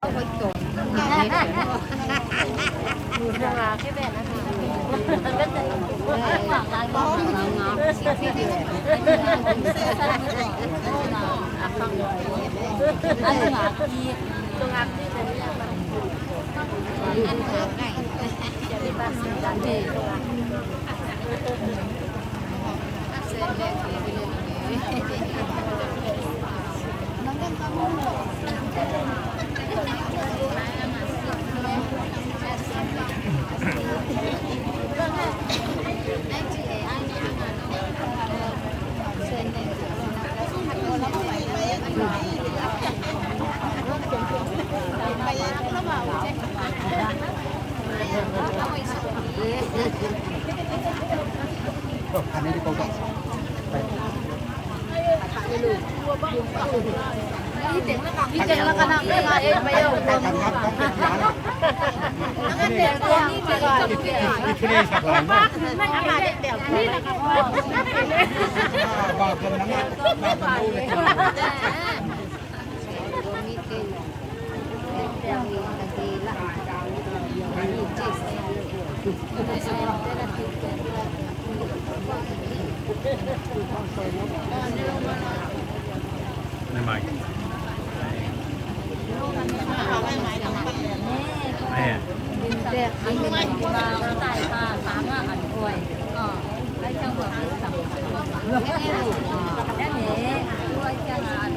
ดูทางลาแค่แบบนะคะก็จะหวังร้านก็งอสิ่งที่ดีอัฟังอันหาที่ตรงอันที่เป็นอันหาไก่จะได้บ้านสิ่งการเทตรงอันเส้นแดงไปเลยน้องกันก็มุ่งเลยอันนี้ที่เขาต้องพี่เจ๋งแล้วกันนะไม่มาเองไม่เอาการทำครับต้องเป็นร้าน แล้วก็เจ๋งตัวนี้เจ๋งตัวนี้นี่คือสักหลายมาก ไม่อะไรเดี๋ยวนี่แหละครับบอกคนนั้นบอกคนรู้เลยไม่ใหม่แม่เด็กอันนี้มาตายมาสามอ่ะอันป่วยก็ได้ช่างหัวคือสำคัญแค่นี้แค่นี้ด้วยช่างงาน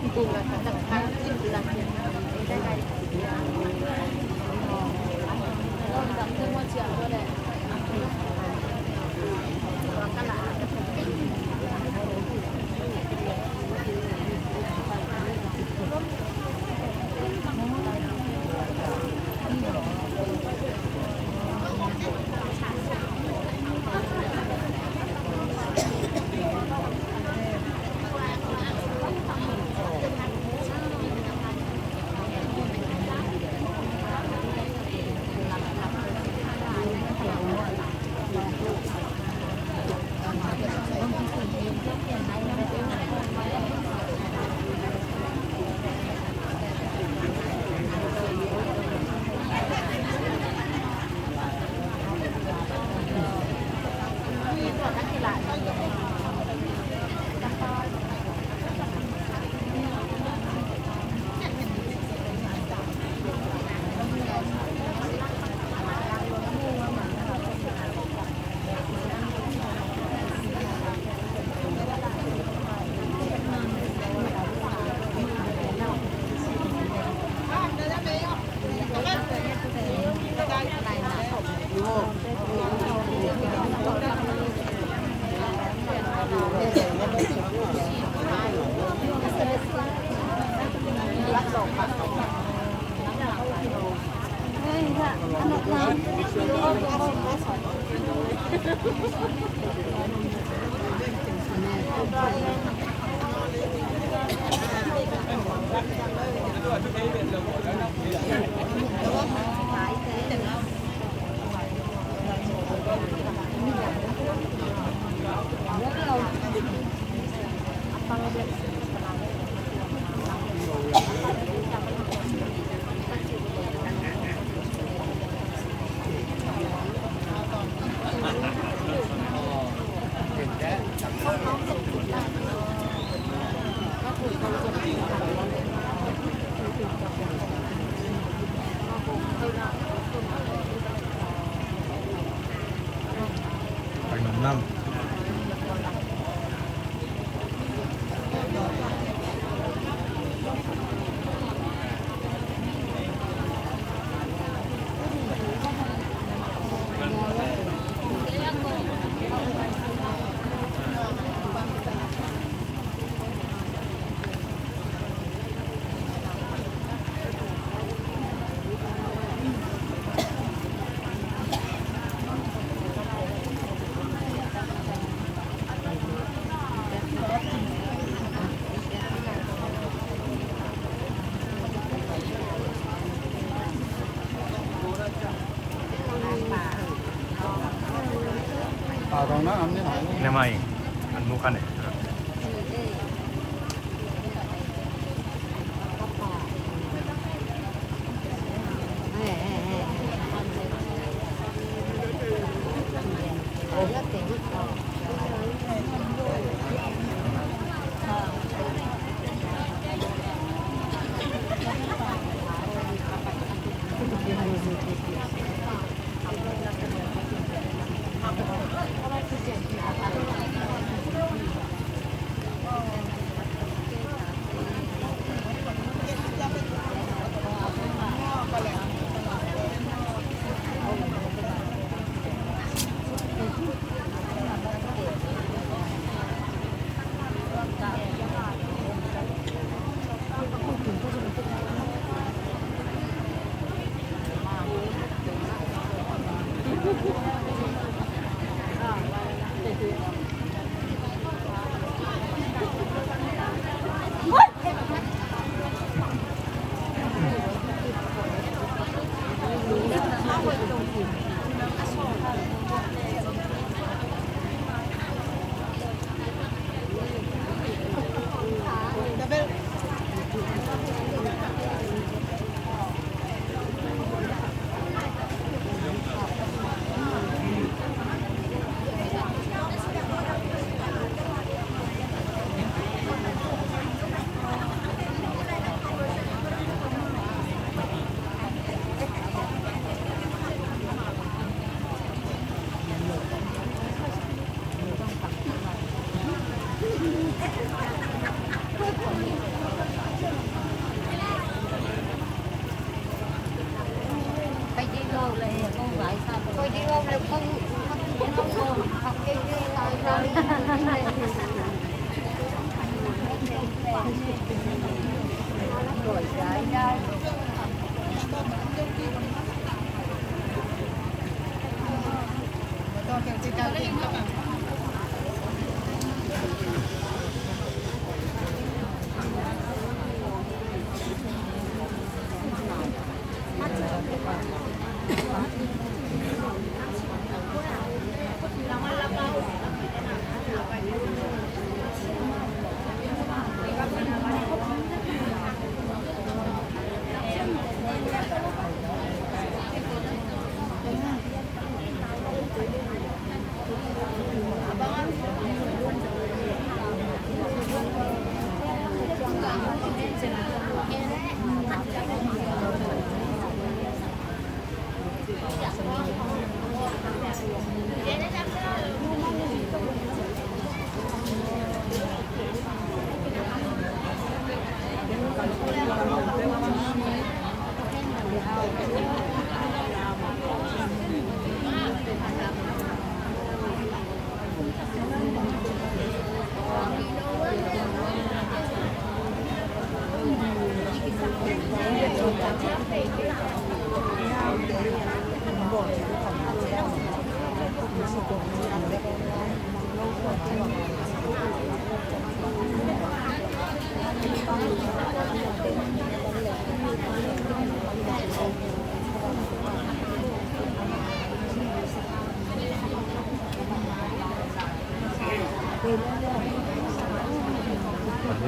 จริงๆนะคะจากทางที่ดูแลได้ไงเราดับเครื่องว่าเชื่อก็ได้ má ăn thế này. Ini mai, an bukan ya.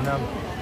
Vietnam.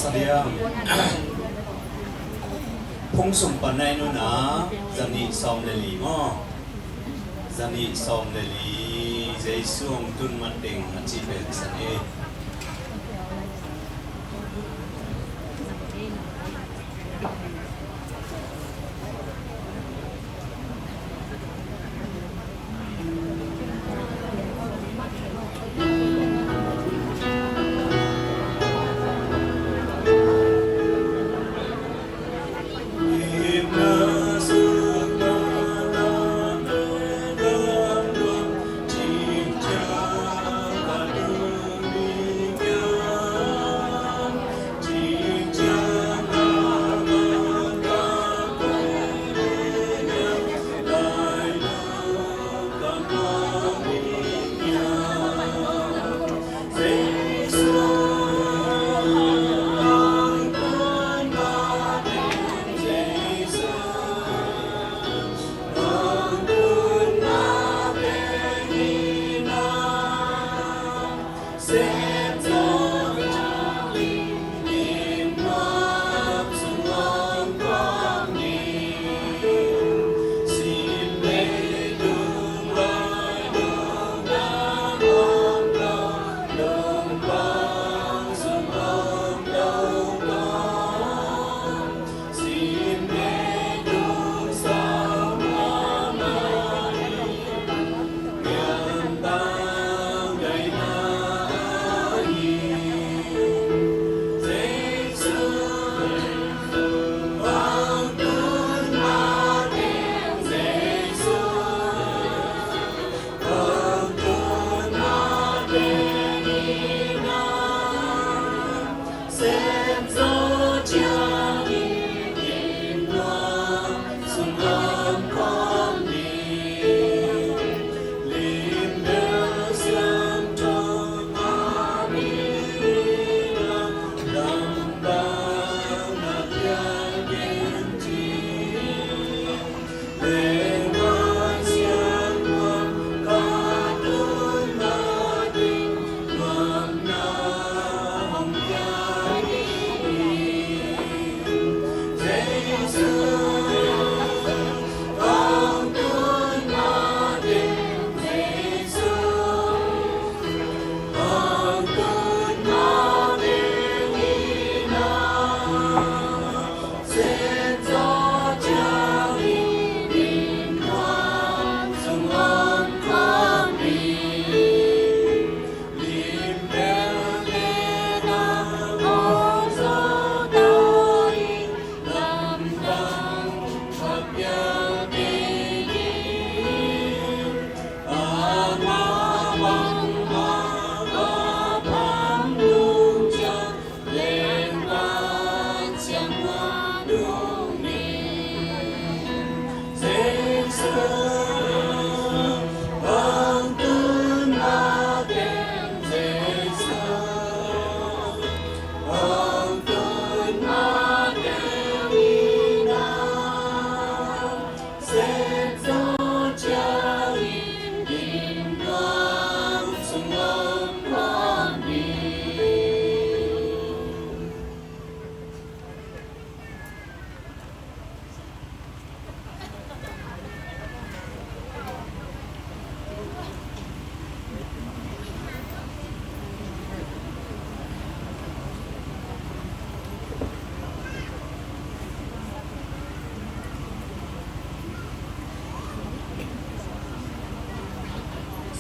Sadiang Phung sum panai nu na Zani som le li mo Zani som le li Zai suong tun man ting Achi ben san e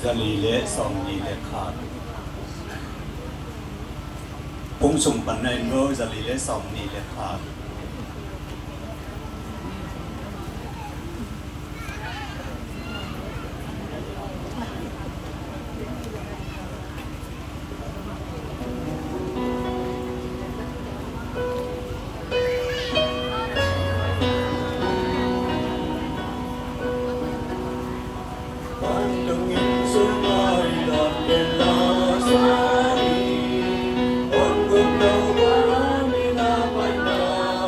Zali le som ni le khat Phung sum panai no zali le som ni le khat Hãy subscribe cho kênh Ghiền Mì Gõ để không bỏ lỡ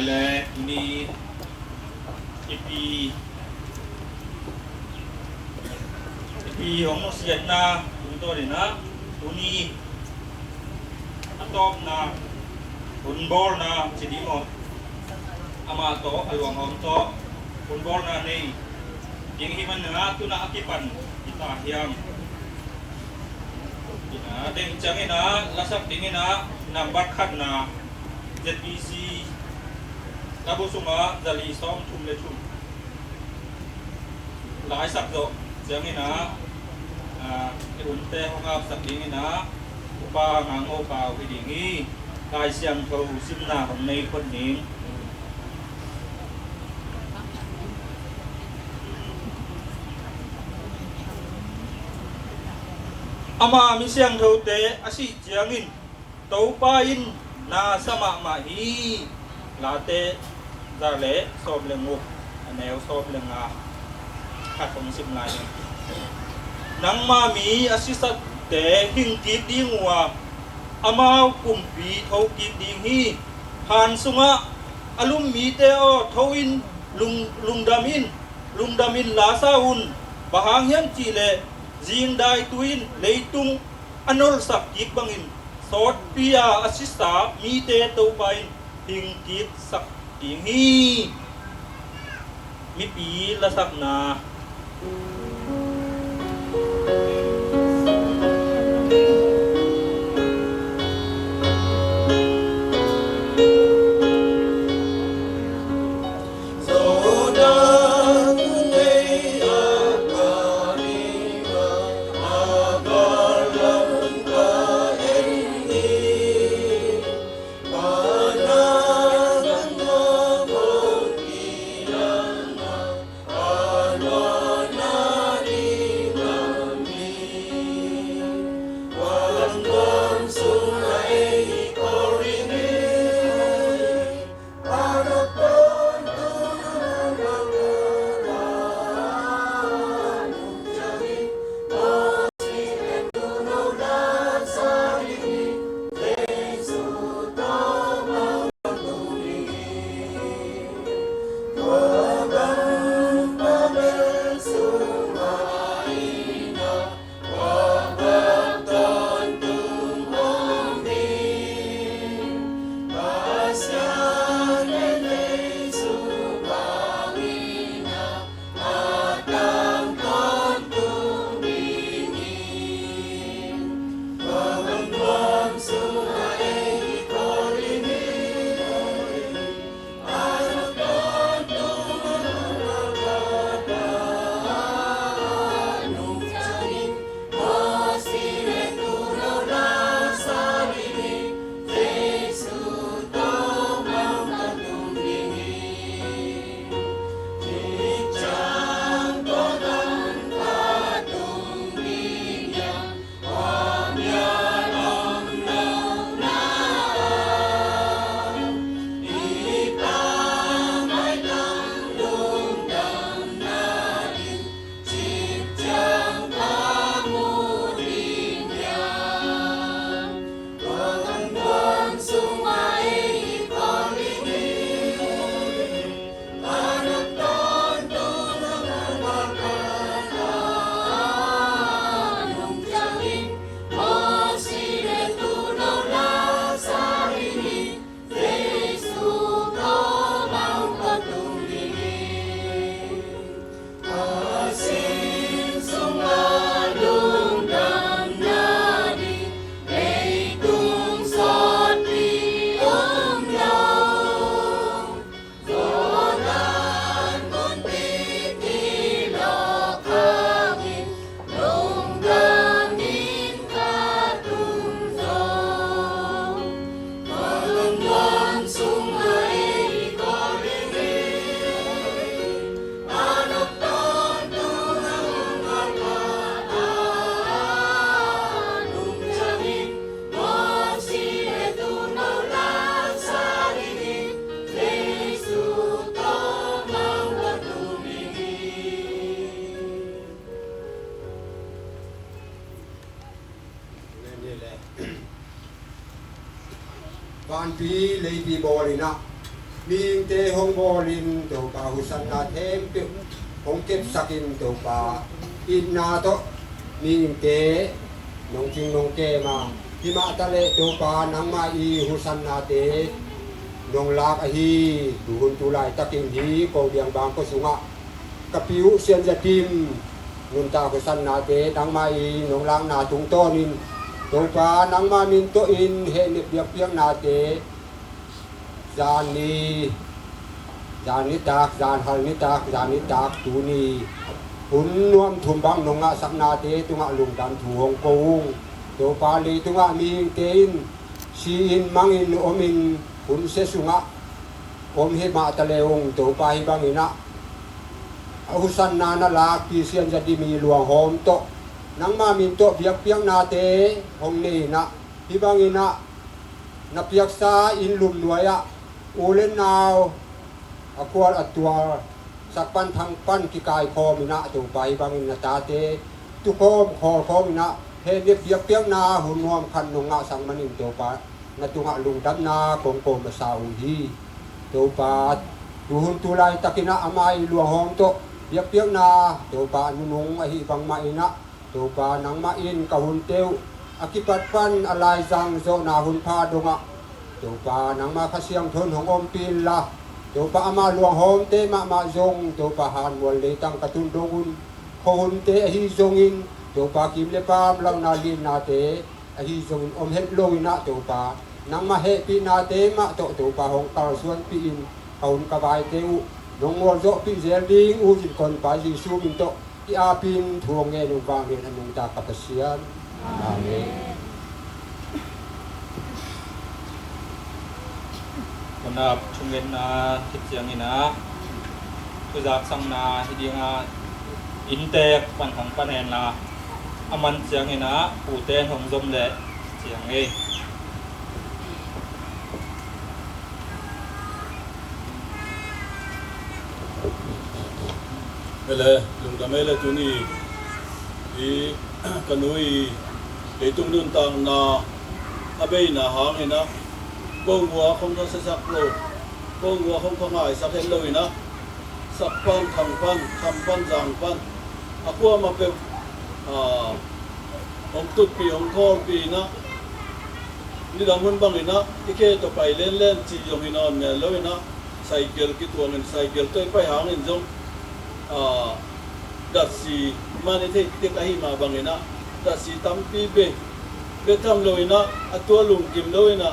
และini ipi hong siat na untuk na uni atop na unbol na jadi mo ama to alwang om to unbol na nei yang himan na tu na akipan kita hiang ina deng changina lasak dingina nambat khat na ZBC Tabusuma Dali Som Thum Le Thum Lai Sak Do Jangina Unte Hongap Sak Dingina Upa Ngang Opa Widingi Lai Siang Thau Simna Hong Nei Khon Ning Ama Mi Siang Thau Te Asi Jiangin Tau Pa In Na Sama Ma Hi Late Dale Sob Lengu Anel Sob Lenga Khatong Sim Lai Nang Ma Mi Asisat Te Hing Kip Dingwa Amau Kumpi Thau Kip Ding Hi Han Sunga Alum Mi Te O Thawin Lung Damin La Saun Bahang Hian Chi Le Jing Dai Tuin Leitung Anol Sak Kip Bangin Sot Pia Asista Mi Te Tau Pain Hing Kip Sak Ding Hi Mi Pi La Sak Na Ban pi lei pi bo ni na มีเตหงบอลินโตปาหุสันนาเทมปิหงเก็บสักินโตปาอินนาโตมีเตนงจิงนงเกมาพิมาตะเลโตปานังมาอีหุสันนาเตนงลากอหีดูหุนตุลายตะกิงหีโกเบียงบางก็สุงะกะปิวเซียนจะติมนุนตาหุสันนาเตนังมาอีนงลางนาตุงโตนินโตปานังมามินโตอินเฮเนเปียเปียงนาเตจานีจานิตากจานหัลนิตากจานิตากตูนีหุนนวมทุมบังนงะสักนาเตตุงะลุงดำถูหงโกงโตปาลีตุงะมีเตอินชีอินมังอินอมินหุนเสสุงะอมเฮมาตะเลงโตปาฮิบังอินะอหุสันนานาลากีเซียนจะดิมีหลวงหอมโตนังมามินโตเปียกเปียงนาเตหงนีนะฮิบังอินะนับเปียกซาอินลุมหน่วยอะอูเลนนาวอควรอัตัวสักปันทางปั้นกิกายคอมินะตัวไปบางอินตาเตตุโคมคอคอมินะเฮเนเปียกเปียงนาหุนนวมคันนงะสังมันินตัวปานตุงะลุงดันนาคงโกมสาวดีตัวปาดูหุนตุลายตะกินะอามายหลวงหอมโตเปียกเปียงนาตัวปานุนงอหิบังมาอินะตัวปานังมาอินกะหุนเตวอกิปัดปันอลายจังโซนาหุนพาดงะตัวปานังมาคเสียงทนของอมปีนละตัวปามาหลวงหอมเตมามาจงตัวปาหานวลเลตังกะตุนดงุนโหุนเตอหิจงอินตัวปากิมเลปามลังนาลินนาเตอหิจงอมเฮ็ดโลอินะตัวปานังมาเฮปีนาเตมาตัวปาหงกาลสวนปีอินหุนกะบายเตวนงวลโจปีเซลดิงอูจิคนปาจิซูมินโตที่อาปินทวงเงนุบางเงนอนุตากัปเสียนอาเมนวันนับชุมเงินทิศเสียงนี่นะคือจากสังนาที่ดีงาอินเตกปันของปะแนนละอามันเสียงนี่นะผู้เต้นของจมแหละเสียงเอง Mele lung kamele tuni I kanui e tung dun tang na abei na hang ina bong wa không có sak lo bong wa không có ngai sak hen lo ina sak pan khang pan kham pan jang pan akwa ma pe ông tut pi ông khol pi na ni dang hun bang ina ike to pai len len chi yong ina me lo ina cycle ki tuang in cycle toi pai hang in jong dat si mani the te kahi ma bangena dat si tampi be tham loina atua lung kim loina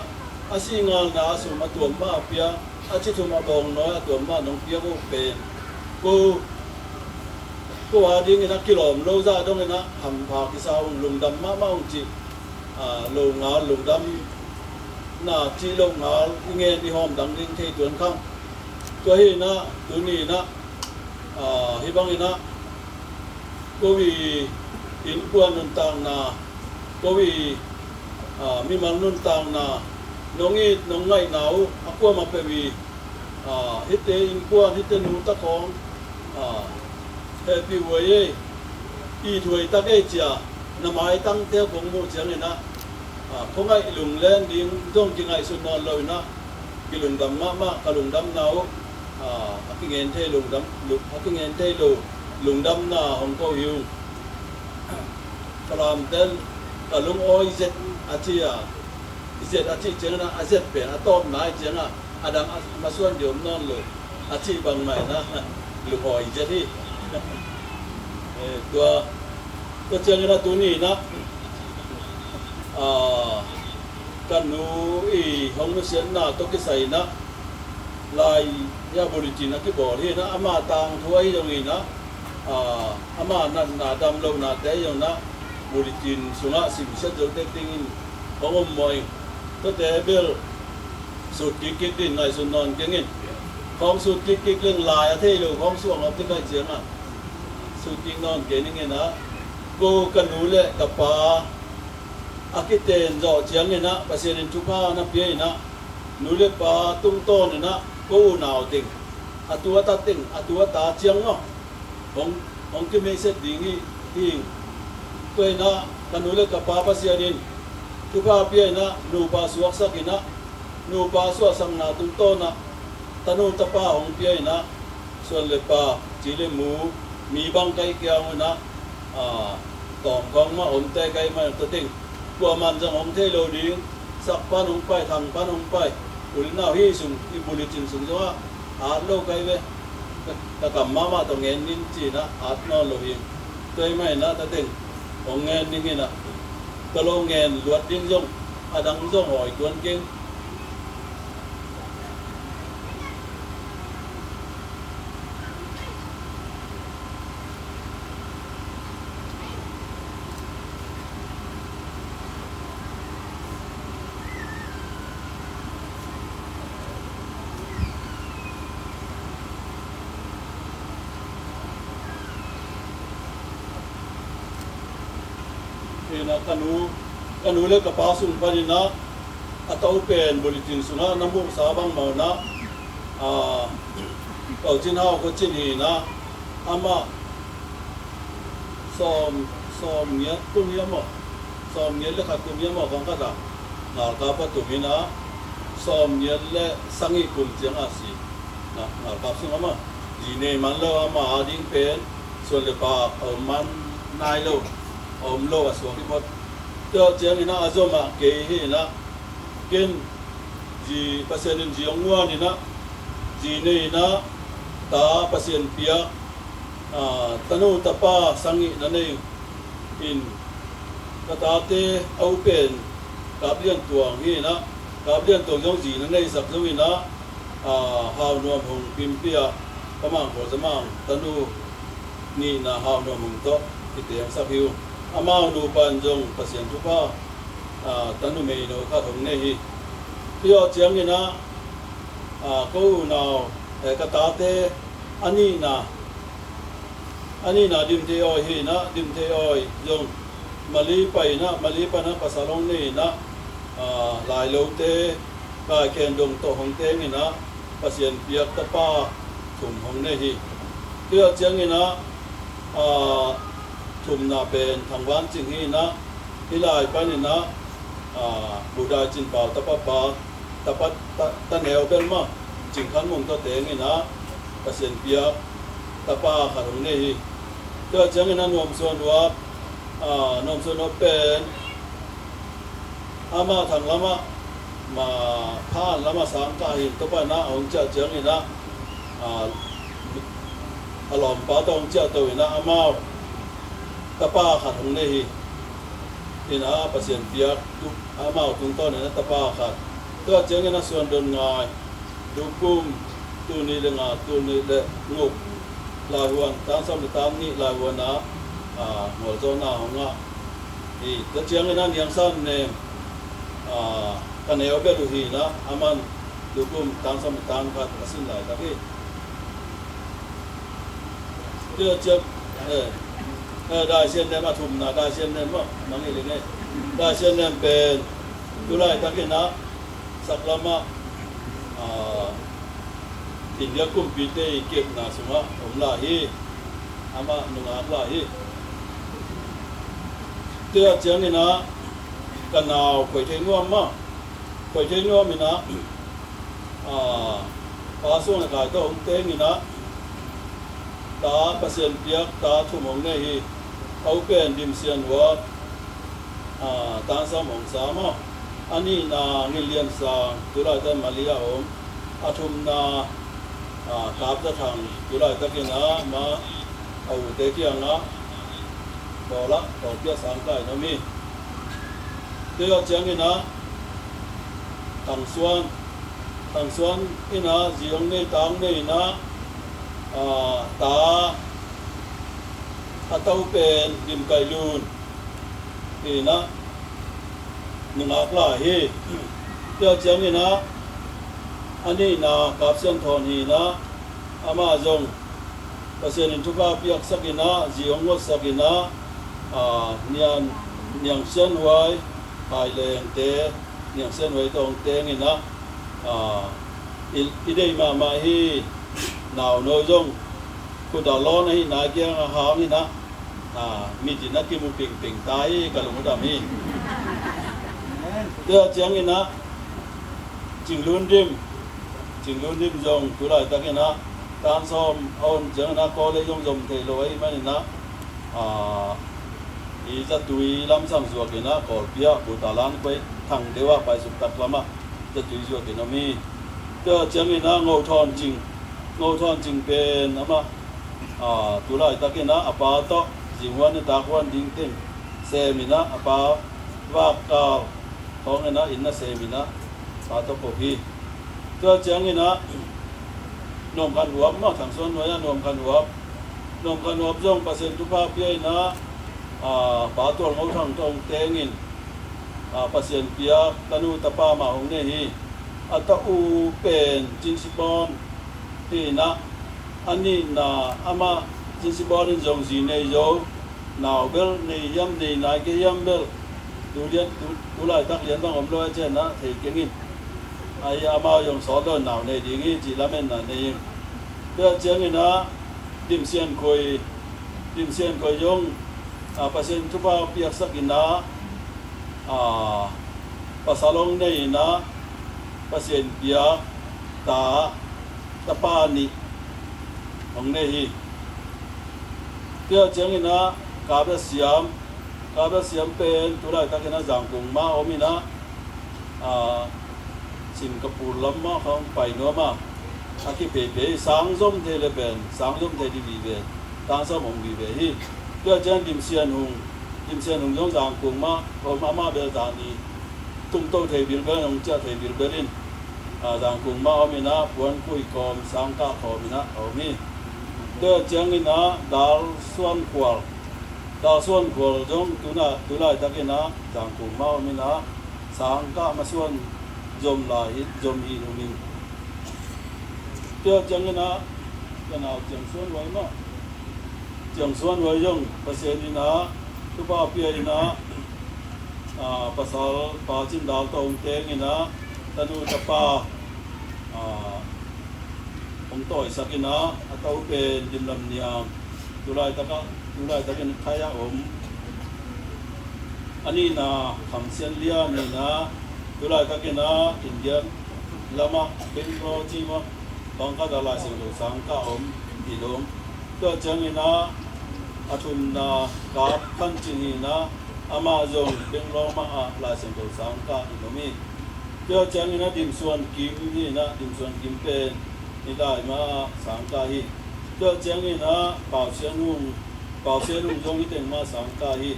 asi ngal na asu matuam ma pia achi thuma bong no atuam ma nong pia ko pe ko ading ina kilom lo za dong ina ham pha ki sa lung dam ma ma chi lo nga lung dam na chi lo nga nge di hom dang ding the tuan khang to hi na tu ni na hi bang ina ko wi in kuan nun tang na ko wi mi mang nun tang na nongi nongai nau akwa ma pe wi hite in kuan hite nu ta khong happy way I thui ta ke chia na mai tang te bong mu chiang ina khongai lung len ding dong ki ngai sun non lo na ki lung dam ma ka lung dam nau akingen the lung dam akingen the lung dam na hong ko yu kalam tel kalung oi zet achia zet achi chena azet pe atom nai chena adang masuan diom non lo achi bang mai na lu oi zet hi tua chena tu ni na kan nu I hong nu sen na to ki sai na lai ya bolitin na ki bol hi na ama tang thuai dong I na ama na dam lo na te yong na bolitin sunga sim set jol tek ting in hongom moi to te bel sut ki din ngai sun non kengin hong sut ki leng lai a thei lo hong suang op te kai chiang a sut ki non ke ni nge na go kan nu le ka pa akiten zo chiang ni na pasien in chupa na pie na nu le pa tung to ni na ko naw ting atua ta ting atua ta chiang no hong ki me set ding hi ting toi na kanule ka pa pasianin chupa pie na nu pa suak sakina nu pa suak sang na tung to na ตะนูตะป้าของเปียนะส่วนเลปาจีเลหมูมีบางไก่เกียวนะตองกองมาอมแต่ไก่มาตะติงกว่ามันจะของเทโลดิสักปันของไปทางปันของไปอุลนาฮีสุงอิบุลิจินสุงว่าอาโลไก่เวตะกำมาตรงเงินนินจีนะอาตนอโลหิมตัวไม่นะตะติงของเงินนี่นะตะโลเงินลวดดิ้งยงอาดังยงหอยกวนเก่งนะกานูเลกะปาสุงปานินะอะตอเป็นบุลิตินสุนะนำบุสาบังมานะเอาจินเฮาก็จินฮีนะอามาซอมเนียตุเนียมซอมเนียเลขะตุเนียมกังกะดานาลกาปะตุมินะซอมเนียเลสังอีกุลเจียงอาซีนะนาลกาสุงอามาจีเนมันเลอามาอาดิงเป็นส่วนเลปาเอามันนายโลอมโลกสวงที่หมดเจ้าเจียงนี่นะอาจมาเกยนะเกินจีเปอร์เซ็นต์จีองวัวนี่นะจีนี่นะตาเปอร์เซ็นต์เปียตนูตะป้าสังอีนั่นเองอินกตาเตเอาเป็นกับเลียนตัวนี่นะกับเลียนตัวยองจีนั่นเองสักจวินะหาวนวมหงปิมเปียประมาณหัวสมางตนูนี่นะหาวนวมหงโตที่เตียงสักหิวอามาดูปันจงเปอร์เซ็นต์ทุกป้าตันดูเมโนข้าถงเนฮีที่เอาเจียงนี่นะกูนาวกตาเตอันนี้นะดิมเทอฮีนะดิมเทอจงมาลีไปนะภาษาลงนี่นะหลายโลเตกายเคนดงโตของเตนี่นะเปอร์เซ็นต์เปียกตะป้าถุ่มของเนฮีที่เอาเจียงนี่นะทุมนาเป็นทางวันจริงนี่นะที่ลายไปนี่นะบูดาจินเป่าตะปะปาตะปัดตะแนวเป็นมาจิงขันมงตะเตงนี่นะเปอร์เซ็นต์เปียตะป้าขันตรงนี้เจ้าจังนั้นนวมส่วนว่านวมส่วนเป็นอามาทางละมาผ่านละมาสามกาหินตะปะนะองเจ้าจังนี่นะอารมณ์ป้าตองเจ้าตัวนี่นะอามาตะป้าขัดตรงนี้อินะเปอร์เซ็นต์เปียทุกอามาตรงต้นนี่นะตะป้าขัดตัวเจ้านี่นะส่วนโดนง่ายดูกุมตัวนี้เลยตัวนี้เลยงบลายวันตามสมัยตามนี้ลายวันนะหัวโจนาของอ่ะนี่ตัวเจ้านี่นะเนียงสั้นเนี่ยกันเอวเบลูฮีนะอามันดูกุมตามสมัยตามขัดสิ่งไหนตะกี้ตัวเจ้าได้เช่นนั้นมาทุ่มนะได้เช่นนั้นว่ามันนี่เลยไงได้เช่นนั้นเป็นดูไรตะกี้นะสักละมาอินเดียกุมปีเตเก็บนาสุมาผมลาฮีอามาหนุ่งอาลาฮีเจ้าเจียงนี่นะกันนาวไปเทนัวมาไปเทนัวมีนะปาส่วนกายก็องเตนี่นะตาเปอร์เซ็นต์เปียกตาทุ่มของเนี่ยฮีเอาเป็นดิมเซียนวัดตาสมองสามอันนี้นาเงินเรียนสางตุลาแต่มาเลียผมอาทุมนาคาบจะทางตุลาตะกินะมาเอาเตะเกียงนะบอกละบอกเกียสามไก่นะมีเดี๋ยวเจียงนี่นะทางส่วนนี่นะจียงนี่ตังนี่นะตาอาเต้าเป็นดิมไก่ลูนนี่นะหนึ่งอักลาฮีเดี๋ยวเจียงนี่นะอันนี้นะกับเส้นทอนนี่นะอามาจงเปอร์เซ็นต์ทุกอาเปียกสักินะจียงวัดสักินะเนียงเส้นไว้ไปแรงเตะเนียงเส้นไว้ตรงเตะนี่นะอีเดย์มาฮีนาวโนจงคุดาล้อนี่นาเกียงหานี่นะมีจินักกิมุปิงตายกันลงดามีเดี๋ยวเจียงนี่นะจิงลุนดิม จิงลุนิมจงตุลาตะกินะตานซอมออนจังนะกอเลยงจมเทโลไอมันนะอีจะตุยลำซ้ำสวกินะกอเปียปุตาลันไปทางเดวะไปสุตักลำจะตุยสวกินะมีเตอจังนะงอทอนจริงเป็นนะมาตุลาตะกินะอปาโตจิงวันตะกวันดิงเต็งเซมินะอปาวากาของนะอินนะเซมินะปาโตโกพีเตอจังนะนมกันหัวมาทางส่วนน้อยนมกันหัวจงเปอร์เซ็นต์ทุภาพใหญ่นะปาตัวงทางตรงเตงินเปอร์เซ็นต์เปียตนุตะปามาหงเนหีอัตอูเป็นจินสิบอนที่นะอันนี้นะอามาจินสิบอนจงจีเนโยนาวเบลในยามในนายเกยามเบลดูเรียนดูไล่ตักเรียนต้องอมร้อยเจนะเทกิงินไอ้อามายงสอนด้วยนาวในดีงี้จีละเมนนะในเพื่อเจ้างี้นะดิมเซียนคอยยงเปอร์เซ็นต์ทุบเปียกสักินะภาษาลงในนะเปอร์เซ็นต์เปียกตาปานิของในฮีเพื่อเจ้างี้นะกาเบเสียมเป็นตุลาตะกินะจังกุงมาอมินะสิงคโปร์ลำมาของไปนัวมาอากิเปสังสมเทเลเป็นสังสมเทดีบีเบตางสมองบีเบฮีเพื่อจังดิมเซียนหงยงจางกุงมาพอมาเบลตานีตุ้มโตเทบิลเบลงจะเทบิลเบลินจางกุงมาอมินะปวนคุยกอมสังกะขอมินะอมีเพื่อจังอินะดาลส่วนขวลจงตุลาตะกินะจางกุงมาอมินะสังกะมาส่วนจมลายจมฮีนุมิงเจ้าจังนะกันเอาจังส่วนไว้มาจังส่วนไว้ยงเปอร์เซ็นต์นะทุบาเปียนะภาษาปาจินดาวตองเตงนะตะนูตะปาองต่อยสักนะอัตเอาเป็นดิมลำเนียงตุลายตะกันขยะอมอันนี้นะคำเสียนเลียนี่นะตุลาตะกินะอินเดียลามาเป็นโรจิมาบางกาดาลาสิงโลสังกาอมอิลมก็จังอินะอาทุนนะกาบคันจินีนะอามาจงเป็นโรมาลาสิงโลสังกาอิลมีก็จังอินะดิมส่วนกิมนี่นะดิมส่วนกิมเป็นนี่ได้มาสังกาฮิก็จังอินะเป่าเสียนุ่งจงอิเต็งมาสังกาฮิ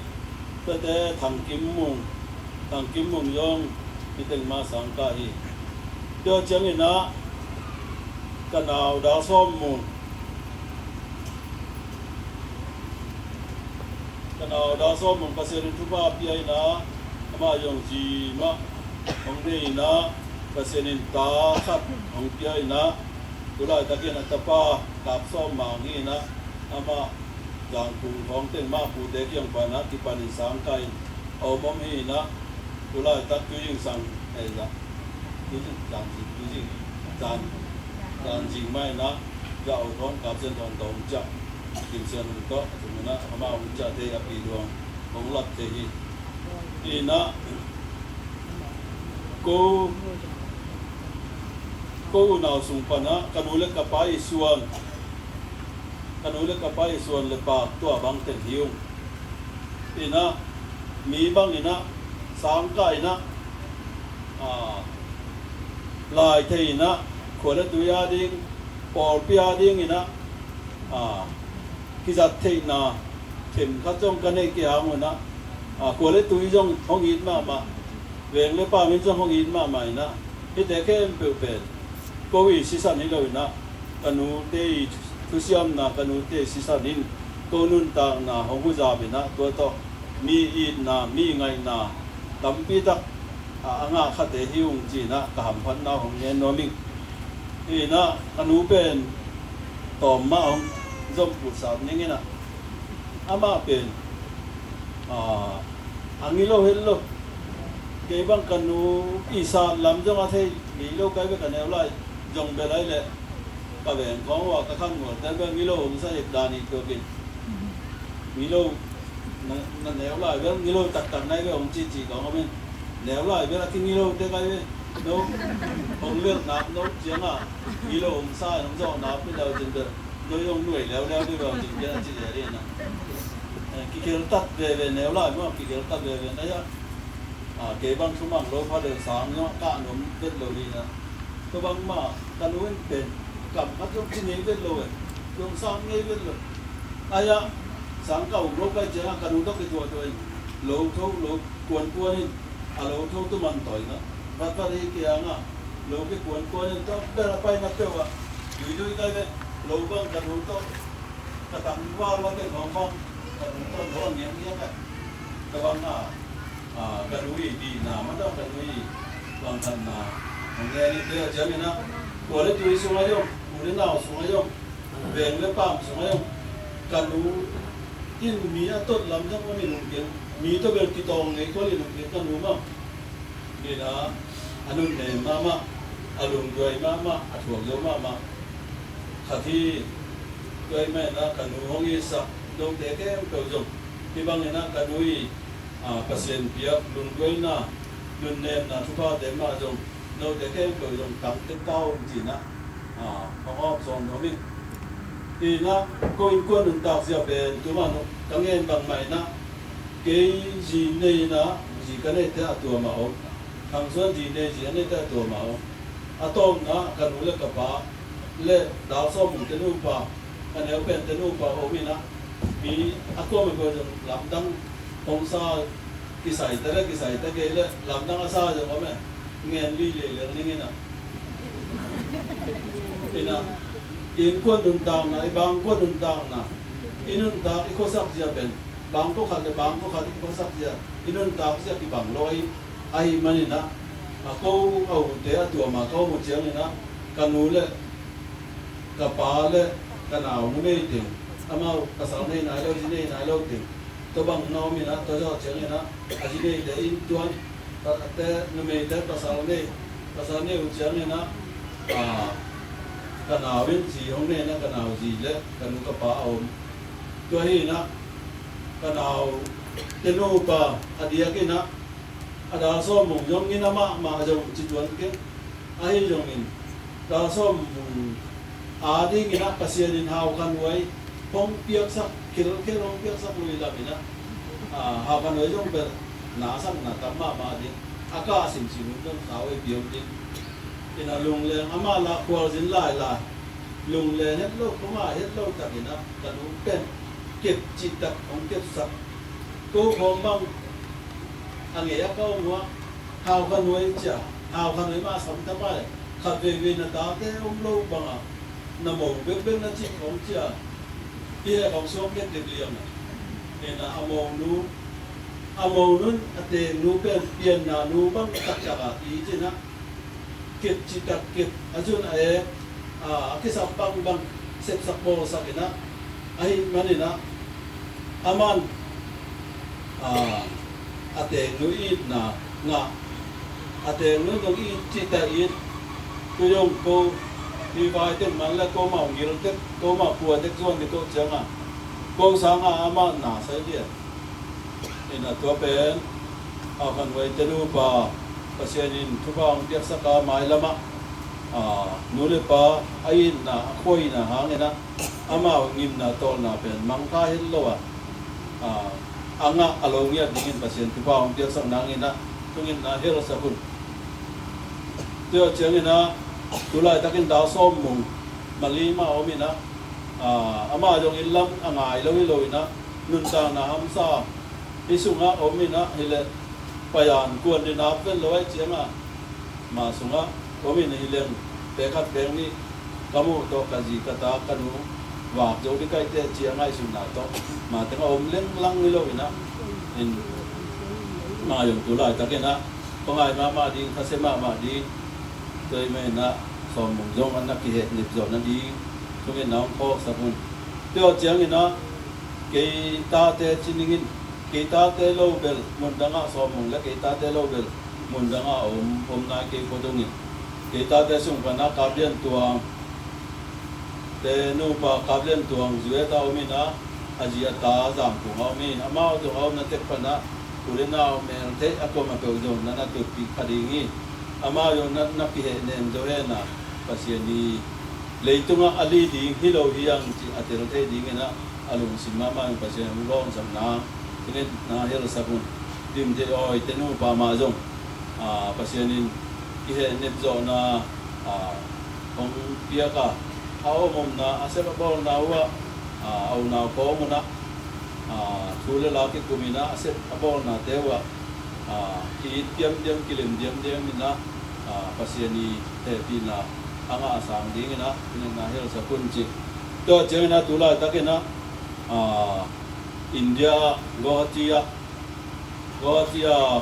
ก็แต่ทางกิมมุงยงอิเต็งมาสังกาฮิเดี๋ยวจังอินะกันเอาดาวซ้อมมุงเปอร์เซ็นต์ทุบาปีไอนะมายงจีมาของนี่นะเปอร์เซ็นต์ตาขัดของปีไอนะตุลาตะเกียนตะปาดับซ้อมมางี้นะมาจางกุงของเต็งมาปูเด็กยังปานะที่ปานิสังกายเอาบอมฮีนะตุลาตะกุยิงสังไอ้ละกุยิงจางจริงไม่นะจะเอาท้องกับเส้นทองตรงจะกินเส้นก็ถึงนะมาอุจจาเทียปีดวงของหลับเทีอีนะกูน่าสุงปนะกันอุเลกไปส่วนเลปากตัวบางเต็มหิวอีนะมีบางอีนะสังกายนะลายเทีนะขวดตัวยาดิ้งปอลปียาดิ้งอีนะกิจเทีนะเข็มขัดจงกันในเกี่ยวมันนะขวดตุยจงห้องอินมาเวงเลป้ามิจงห้องอินมาใหม่นะที่แต่แค่เป็นก็วิสิสันนี่เลยนะกันูเตยทุเสียมนะกันูเตยสิสันนินตัวนุนตางนะห้องกุจาบินะตัวโตมีอินนะมีไงนะตั้มปีตักงาขัดเตหิวจีนะกหำพันนาของเย็นโนมิงนี่นะกันูเป็นต่อมาของจมปุษานี่ไงนะอามาเป็นอันนี้เราเห็นเราเกี่ยบังกันูอีสานลำจงอาเทมีโลกใกล้ไปกันแนวไรจงไปไรเลยก็เป็นของว่ากระทั่งหมดแต่เป็นมีโลผมใส่ดานิตัวกินมีโลนั่นแนวไรเรื่องมีโลตัดในเรื่องจีของเขาเป็นแนวไรเวลาที่มีโลเด็กไอ้ no ông lương nạp nó tiếng à ý là ông sai nó dọn nạp cái đầu trên đời nơi ông nuôi léo léo đi vào thì cái gì đấy nè cái kia tắt về néo lại mà cái kia tắt về đấy cái băng số mạng lối phát đường sáng nó cạn nó biết rồi đi nè cái băng mà cái núi bền cầm bắt trong trên ấy biết rồi đường sáng nghe biết rồi ai á sáng cầu lối cái chén cái núi tóc cái tuổi rồi lối thâu lối cuốn đi lối thâu tụi mình tuổi nữa bắt đi kia ngà lối cái cuốn đi tóc đây là bay mặt tiêu à dưới cái đấy lối băng cái núi tóc cái tảng vào cái ngọn băng cái núi tóc nó nhẹ nhẹ cái băng cái núi đi nào mà đâu cái núi bằng thần nghe đi kia chứ mình á của đấy tùy xuống ấy không của đến nào xuống ấy không về với phạm xuống ấy không cái núi in mía tốt lắm chắc có mình kiến mía tôi về cái tòng ấy có liền kiến cái núi mà thì là anh này mà anh người mà thuộc giống mà khả thi người mẹ là cái núi không yên sạch đâu thế cái em cầu dùng thì bằng này là cái núi pasien biak lun goina lun nem na thupa de ma jong no de ke ko jong tam te tao ji na op song no mi ti na ko in ko nun ta sia ben tu ma no tang en bang mai na ke ji nei na ji ka nei ta tu ma o thang so ji nei ji nei ta tu ma o atom na ka nu le ka pa le da so mu te nu pa ka ne pen te nu pa o mi na mi ako me ko jong lam dang ông sa kisai ta ke le lam dang sa jo ma ngen li le ni nge na ina in ko dun dang na bang ko dun dang na inun da ko sak ja ben bang ko khal ko sak ja inun da ja ki bang loi ai mani na ko au te tu ma ko mo chiang ni na kanu le ka pa le kanao no me ting amao ka sa nei na lo ji nei na lo ting to bang no mi na to jo cheng na a ji nei de in tuan ta te no me de ta sa nei u cheng na ka na win ji hong nei na ka na ji le ka nu ka pa om to hi na ka na te no pa a dia ke na a da so mong yong ni na ma jong ji tuan ke a hi jong in da so a ding ina pasien in hau kan wai phong piak sak kil long piak sak lui la bina ha kan wai jong ber na sak na tamma ma din aka sim sim dong ka wai biom din ina lung le ama la kwal jin lai la lung le het lo ko ma het lo tak ina kan u pen kep chi tak ong kep sak ko khom bang ange ya ko mo hau kan wai cha hau kan wai ma sam ta ba kha ve na ta te om lo bang na mo be na chi ong cha kia ông số biết được liền nên là among nun ate nu pen pian na nu bang tak taka ti china kit chitak kit ajun ai cái sap bang sep sak bo sakina ai manina aman ate nu i na nga ate nu dong i chita i tu yong ko đi vai tên mà là cô màu nhiều tết cô màu phù tết xuân thì cô chẳng cô sáng mà nã sai đi nên là tua bên phần với tên u pa pasien in thu bang tiak saka mai lama nu le pa ai na khoi na hang na ama ngim na tol na pen mang ka hin lo anga along ya dingin pasien thu bang tiak sak nang ina tungin na hero sakun tio cheng ina tulai takin da som mung mali ma omina ama jong illam angai lo ina nun ta na hamsa isunga omina hile payan kuan din apel loi chenga ma sunga omina hilem tekat beng ni kamu to kaji kata kanu wa jo di kai te chiangai sun na to ma te om leng lang ni lo ina in ma jong tulai takina pangai ma di khasema ma di tôi mới na xong mong giống anh ki het nip zo na di so nge naung ko sa kun teo chiang ina ke ta te chiningin ke ta te lo bel mun danga so mong la ke ta te lo bel mun danga om na ke ko dong ni ke ta te sung pa na ka bian tuang te nu pa ka bian tuang zue ta omi na ajia ta jam pu ma mi ama do om na tek pa na kurena me te akoma pe zo na na tu pi khadingi ama yo na ki he nem do he na pasien ni leitunga ali ding hilo hiang ti atero te ding na alung simama pasien long sam na ine na helo sabun dim de oi tenu pa ma jong pasien ni ki he nem zo na ong pia ka ao mom na ase ba bol na wa au na ko mo na thule la ki kumina ase abol na dewa ki tiam kilim diam na pasiani te pina anga asang ding na na hel sa kunji to jena tula takena India Goatia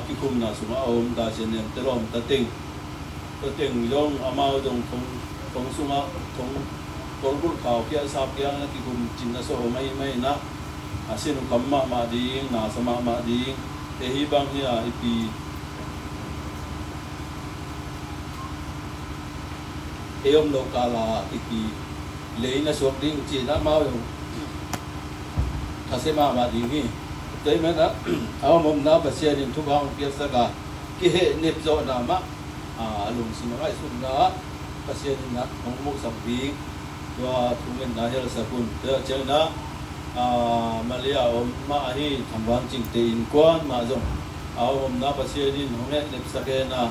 ki kumna suma om da jenen terom tating yong amao dong kong suma kong kolbul khao kya sap kya na ki kum jinna so mai na asinu kamma ma ding na sama ma ding te hi bang hi ipi eom lokala ipi leina sok ding chi na mau yo thasema ma ding hi te ma na aw mom na pasia din thu bang pia sa ka ki he nep zo na ma lung sima ngai sum na pasia din na ong mo sam ding wa thungen na hel sa kun te chang na Malia om ma hi thambang ching te in kwan ma jong om na pasia din hone nep sa ke na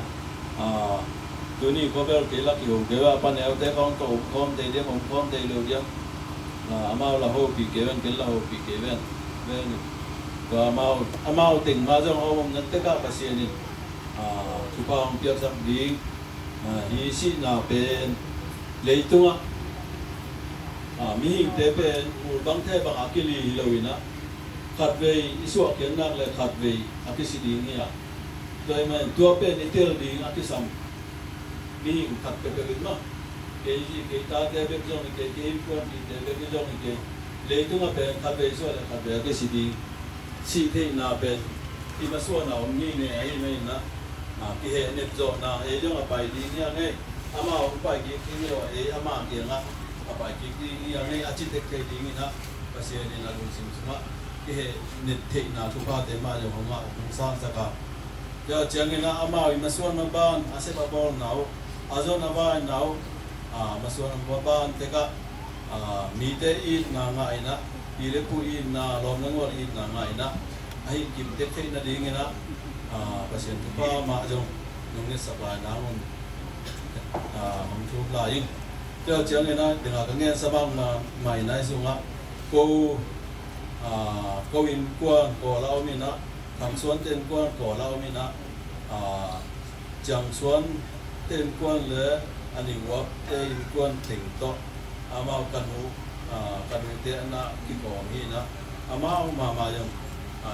tuni ko bel ke la ki ho ke wa pan el te kong to kom te de om kom te lo dia amao la ho pi ke ven ke la ho pi ke ven ko amao ting ma jong om na te ka pasia ni tu pa ong pia sam ding hi si na pen leitunga mi hing te pen ul bang the bang akili loina khatwei iswa ken nak le khatwei akisi ding ya doi man tua pen itel ding akisam mi hing khat pe pe ma ke ji ke ta te be jong ke ko ni te be jong ke leitunga pen khatwei so le khatwei akisi ding si the na pen i ma so na om ni ne ai mai na ki he ne zo na e jong apai ding ya ne ama om pai ki ni lo e ama ki nga apa ki yang ni achi tek ke ding na pasia ni la lung sim suma ki he net the na tu pa te ma jo ma sa sa ka ya chang na ama i maswan ma ban ase ba bol nau azo na ba nau maswan ma ban te ka mi te I na nga ina ile pu I na lom na ngor I na nga ina ai kim te the na ding na pasia tu pa ma jo nong ne sa ba na on hong chu la yin cho chang na dengan nghe sa bang mai nai sunga ko in quan ko lao mi na tham suan ten quan ko lao mi na chang suan ten quan le ani wa te in quan thing to amao kanu te na ki ko mi na amao ma yang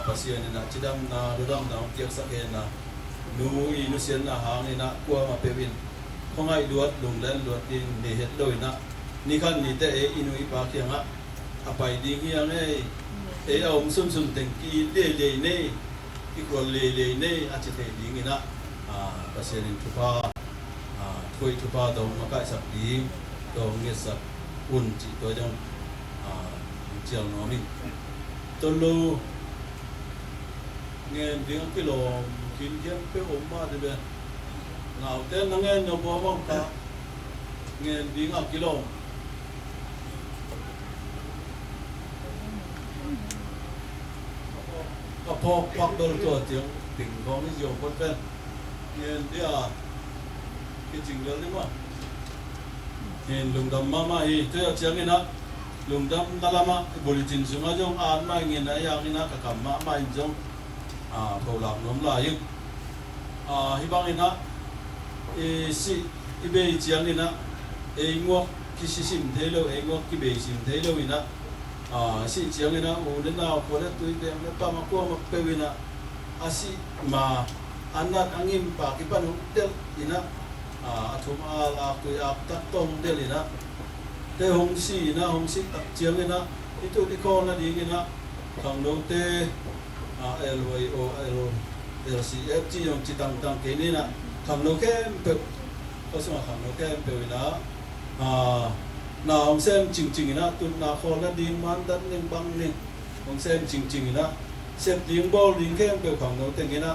pasia ni na chidam na rodam na tiak sa ke na nu I nu sian na hang ni na kwa ma pewin không ai luat lung len luat din ne het loi na ni khan ni te e inui pa kia nga apai ding hiang e om sum teng ki le ne ki ko le ne a che te ding ina paserin tu pa thoi tu pa do ma ka sak ding do nge sak un chi to jong chiang no mi to lo nge ding ki lo kin kiam pe om ma de be nào tên nó nghe nhiều bố bông ta nghe đi ngọc kilo có phô hoặc đôi tuổi tiếng tỉnh có cái nhiều con bên nghe đi cái trình lớn đấy mà nghe lùng đầm mama hi tôi ở chiang nghe nó lùng đầm dalama bồi trình xuống ở trong an mai nghe này yang nghe nó cả cầm mama mai trong cầu làm nóm lại nhưng hi bang nghe nó si ibe chiang ni na ngok ki sim thelo ngok ki be sim thelo ina si chiang ni na u den na ko da tu te me pa ma ko ma pe wi na asi ma anat angim pa ki pan del ina athum a ku a ta tong del ina te hong si tak chiang ni na itu di ko na di ni na thang do te LCF chi yong chi tang ke ni na tham nô kem pe có sự tham nô kem pe na na ông xem chỉnh na tụt na kho na đi man đất nên băng nên ông xem chỉnh na xem tiếng bao tiếng kem pe tham nô tên na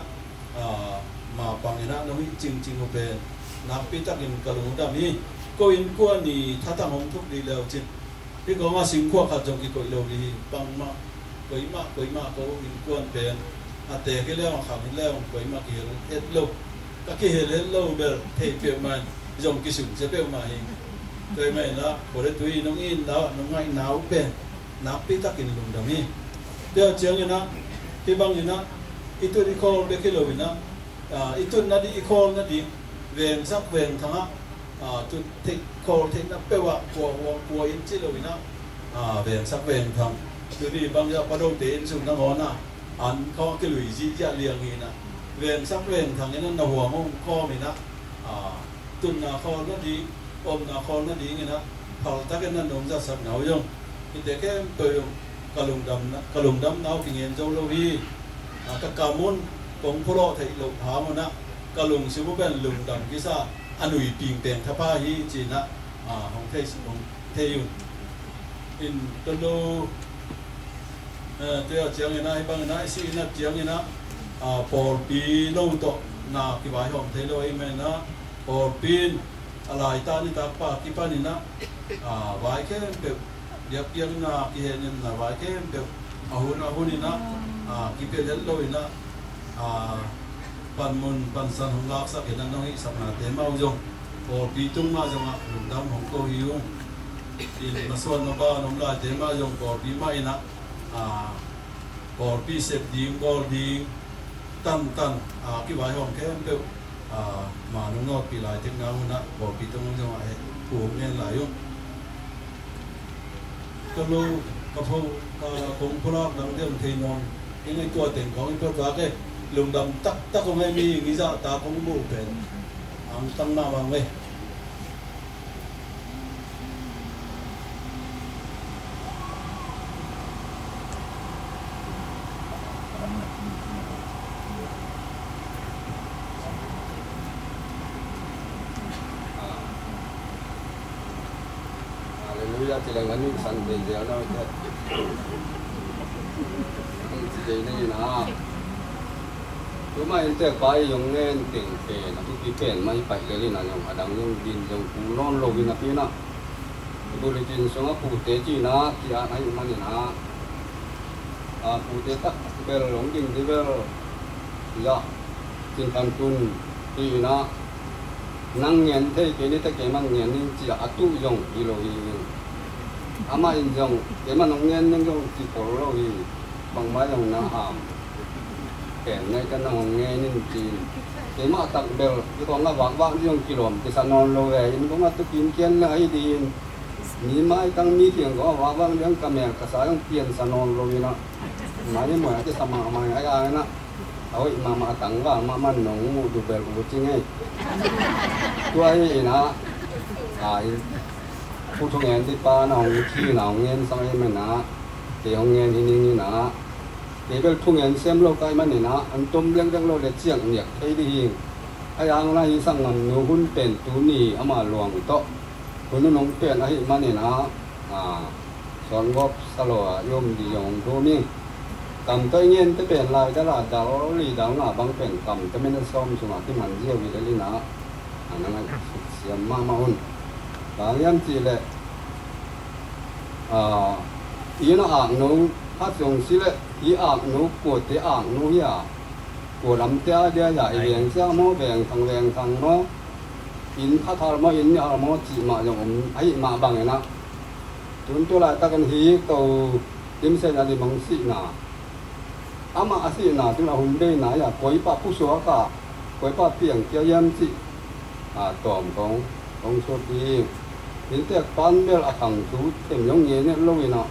มาปังนะน้องจริงๆก็เป็นนักปีตักอินกะลุงดามีก็อินกวนนี่ถ้าตั้งห้องทุกดีแล้วจิที่ก็มาสิงขั้วขัดจงกิก็โลดีปังมาก็อิมาก็อินกวนเป็นอาเตะก็แล้วขับแล้วก็อิมาเกี่ยวเอ็ดโลก็เกี่ยวเอ็ดโลเบลเทเปียวมันจงกิสุนจะเปียวมาเองเคยไหมนะพอได้ตุยน้องอินแล้วน้องไงหนาวเป็นนักปีตักอินลุงดามีเดี๋ยวเจียงอยู่นะที่บางอยู่นะitu di call de kilo bina itu nadi i call nadi veng sak veng thanga tu take call take na pewa kwa in chilo bina veng sak veng thang tu di bang ya pado te in sung na ngona an kho ke lui ji ja liang hi na veng sak veng thang ina na huwa mong kho mina tun na call nadi om na call nadi ngina phal ta ke na nom ja sak nau yong ite ke to yong kalung dam nau ki ngen jo lo hiกะกามุนกงพโลไทยลงถามนะกะลุงซิบ่เป็นลุงดำกิซาอนุยปิงแตงทะพาฮีจีนะของเทศของเทยุอินตโลเตียเจียงนะให้บังนะสินะเจียงนะปอลปีโลโตนากิบายของเทโลเอเมนะปอลปีนอะไรตานี่ตาปากิปานี่นะวายแค่เปยักยังนะกิเฮนนะวายแค่เปอาหุนี่นะกิเปเดลโลอินะปันมุนปันสันหงลักสักเห็นน้องอีสักนาเตมาอุจงพอปีตุงมาจงหลุมดำของโกฮิวอินมาส่วนมาบ้านน้องลายเตมาจงพอปีมาอินะพอปีเสพดีงบอลดีตันกิวายของแค่เปมาน้องนอปีลายเต็มน้ำนะพอปีตุงจงไอ้ผู้เงี้ยหลายยุ่งก็รู้กระเพาะคงพลากดังเดิมเทนองยังไงตัวเต็งของอีกตัวก็ลุงดำตักคงไม่มีกิจตาคงบูเป็นตั้งหน้าวางไว้Haleluya tilangan ni santai dia na ite jadi ni na cuma inte pai yong nen ting pe na ki pen mai pai le na yong adang yong din yong punon lo gina pina boleh tin songa pu te ji na ki a nai mani na pu te tak bel long ding di bel ya tin tan kun ti na nang ngen te ke ni ta ke man ngen ni ji atu yong di lo hi ama in yong ke man nong ngen yong ti ko lo hi bang mai yong na ham ken ngai ka nong ngen ni ji ke ma tak bel ki ko nga wang yong kilom ti sanon lo ve in ko nga tu kin ken la ai din ni mai tang mi tiang ko wang yang ka me ka sa yong pian sanon lo ni na mai mo ya ti sama mai ai ai na oi mama tang wa mama nong mu du bel u chi ngaiตัวนี้นะผู้ทุกงานที่ป้าน้องที่น้องเงินสังเกตมันนะเดี๋ยวเงินที่นี่นะเดี๋ยวทุกงานเสียมโลกายมันนี่นะอันต้มเลี้ยงโลกเจียงเนี่ยใครดีไอ้ยังไรสั่งเงินนูหุ่นเป็นตัวนี้เอามาลวงโตคนน้องเป็นไอ้มันนี่นะสอนงบสโลยมดียงดูมิ่งกำตัวเงินที่เป็นลายตลาดดาวลีดาวหน้าบางเป็นกำจะไม่ได้ซ้อมสมัครที่มันเยี่ยมวิเลยนะอันนั้นเสียมากหุ่นบางอย่างที่เลยอีน่าอ่างนู้พัดส่งสิเลยอีอ่างนู้ปวดที่อ่างนู้ยาปวดลำเตี้ยเดียใหญ่เวียงเสียโมเวียงทางโมอินพัดทารโมอินยาโมจีมาอย่างผมไอ้มาบางอย่างนะจนตัวไรตะกันฮีตัวยิ้มเส้นอะไรบางสินาอามาสินาที่เราหุ่นได้นาอย่าป่วยป้าผู้สวกะป่วยป้าเพียงเจียยมสิตอมของสุดที่เห็นแต่ปันเบลอังสูเต็มยงเงี้ยเนี่ยลุยนะ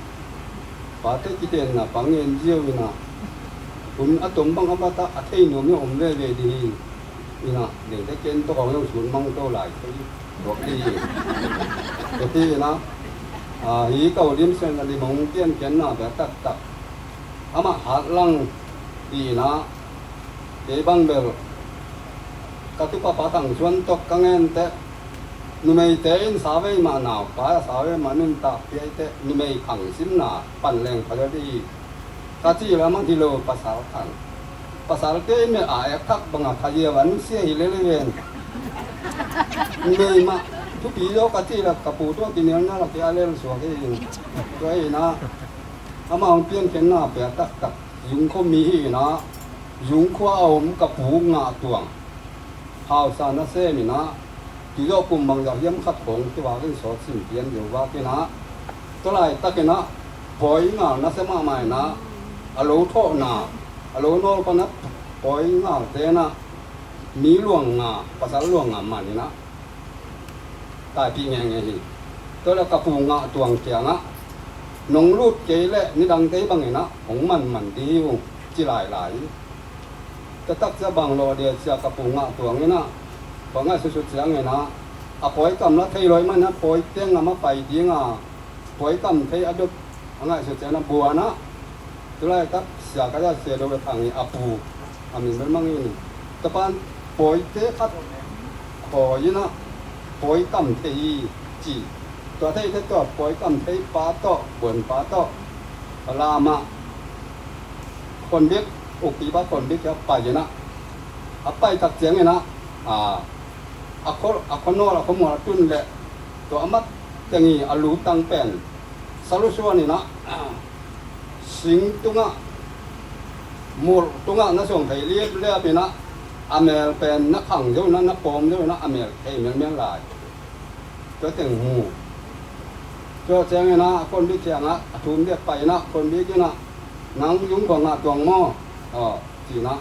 ป้าเตจิเตนนะปังเงินเจียวนะผมอัตมบังอัปตะอัฐิโนมเนี่ยผมเล่เวดีนี่นะเด็กได้เกณฑ์ตัวของยงสูนมังโตหลายตัวที่นะฮีเก่าเลี้ยงเส้นอะไรมองเตี้ยนเกณฑ์นะแบบตักอามาหาลังดีนะเดบังเบลกตุปะปะตังชวนตกกังเงินเตนุเมยเตอินสาวเวมาหนาวปายสาวเวมานุนตาเปียเตนุเมยขังซิมนาปั่นแรงพะดีตาจีแล้วมันที่โลภาษาขัง pasal ke me ayak tak banga khayewan sia hilelewen ngai ma tu pi lo ka ti la ka pu to kinel na la ke alel so ke to ai na ama on pian ken na pe tak tak yung ko mi hi na yung ko om ka pu nga tuang hao sa na se mi na ti lo pum bang ya yam khat khong ti wa ke so sim pian yo wa ke na to lai ta ke na poi nga na se ma mai na alo tho na alo no pa na poi nga te na mi luang nga pasal luang nga ma ni na tai pi nge nge hi to la ka pu nga tuang tia nga nong lut ke le ni dang te bang ni na hong man di u chi lai lai ta tak sa bang lo dia sia ka pu nga tuang ni na pa nga su su chiang ni na a poi kam la thei loi man na poi teng nga ma pai di nga poi kam thei adop anga su chiang na bua na to lai tak sia ka ja sia do thang ni apu amin ber mang ni ta pan poi te khat kho yi na poi kam thei chiตัวไทยที่ตัวปล่อยกำไทยปาโตบนปาโตลามาคนเด็กอุกิบะคนเด็กจะไปนะไปตักเสียงไงนะอคนโนละคนหมดตุนแหละตัวอมัดจะงี้อลูตังเป็นสรุปส่วนนี่นะสิงตุงะมูตุงะนั่นส่งไทยเรียบไปนะอเมริเป็นนักขังเจ้านั้นนักปอมเจ้านะอเมริกเมียนหลายตัวเต็งหูcho chang na kon bi chang a thum de pai na kon bi ki na nang yung ko nga tuang mo chi na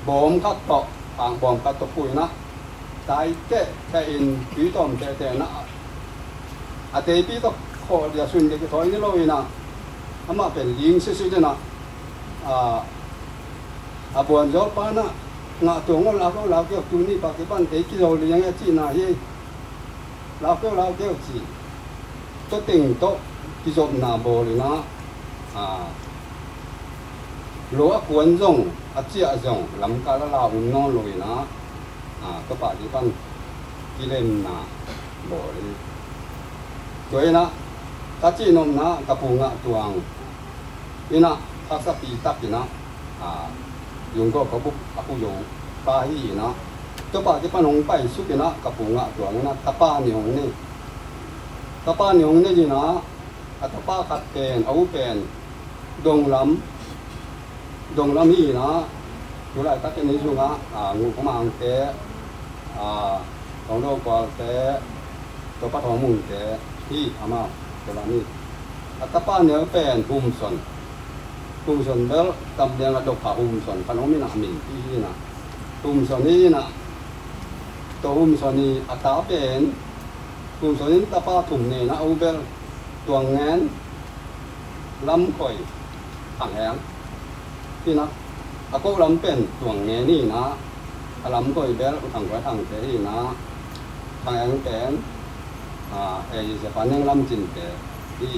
bom khat to ang bom khat to pui na tai te te in pi tom te na te pi to kho dia sun de thoi ni loi na ama pen ling se se de na buan jo pa na nga tuang la ko tu ni pa ke pan te ki zo li yang chi na hi lao kêu chỉ tôi tình tốt ví dụ nào bồ thì nó lúa cuốn rồng chia rồng lắm cả là lao ngon rồi nó các bạn đi văn đi lên là bồ đi rồi nó ta chỉ nôm nó ta phù ngạ tuang đi nó ta sắp đi tắc thì nó dùng có bút aku dùng ta hi nó các bạn cái pan hồng bay suốt cái nó cặp bụng ngạ tuang nó tapa nhung này gì nó tapa cắt pen ấu pen đồng lắm gì nó rồi lại các cái này dùng ngủ có mang té còn đâu có téตัวปลาทองมุนtéที่อามาตัวนี้tapa nhớ pen hum son bel cầm đèn là độc phá hum son pan hồng mình mìnhที่นะhum sonนี้นะตัวหุ่มส่วนนี้อัตราเป็นหุ่มส่วนนี้ตาป้าถุงนี่นะเอาเบลตัวงานลำข่อยถังแหงที่นะอากูลำเป็นตัวงานนี่นะลำข่อยเบลถังข่อยถังเตนี่นะถังแหงเป็นจะปันยังลำจินเตที่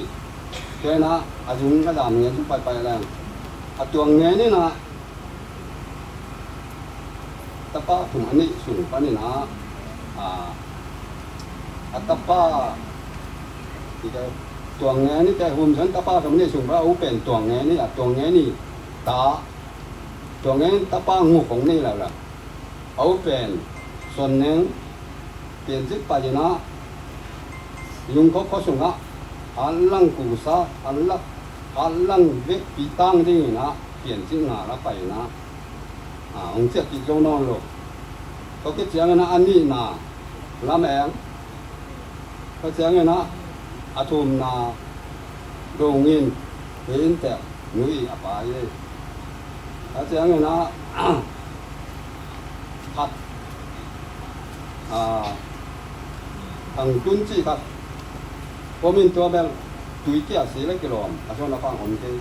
ช่วยนะอาจุงกระดามเงี้ยทุกไปแรงตัวงานนี่นะตะป้าถุงอันนี้สูงปานนี้นะตะป้าที่ตัวแงนี่แต่หุ่มฉันตะป้าตรงนี้สูงว่าเอาเป็นตัวแงนี่ตัวแงนี่ตาตัวแงตะป้างูของนี่แหละเอาเป็นส่วนหนึ่งเปลี่ยนจิตไปนะยุงเขาสูงอ่ะอันลังกูซาอันลังเวกปีตั้งนี่นะเปลี่ยนจิตหนาแล้วไปนะองเสียกิจโนนโลก็คิดเสียงนะอันนี้นะลำแองก็เสียงนะอาทุมนะโรงเงินเป็นแต่นุ้ยอภัยก็เสียงนะขัดทางจุนจีครับผมมีตัวแบบตุยเกี่ยสีเล็กกิโลอาชวนฟังคนเดียว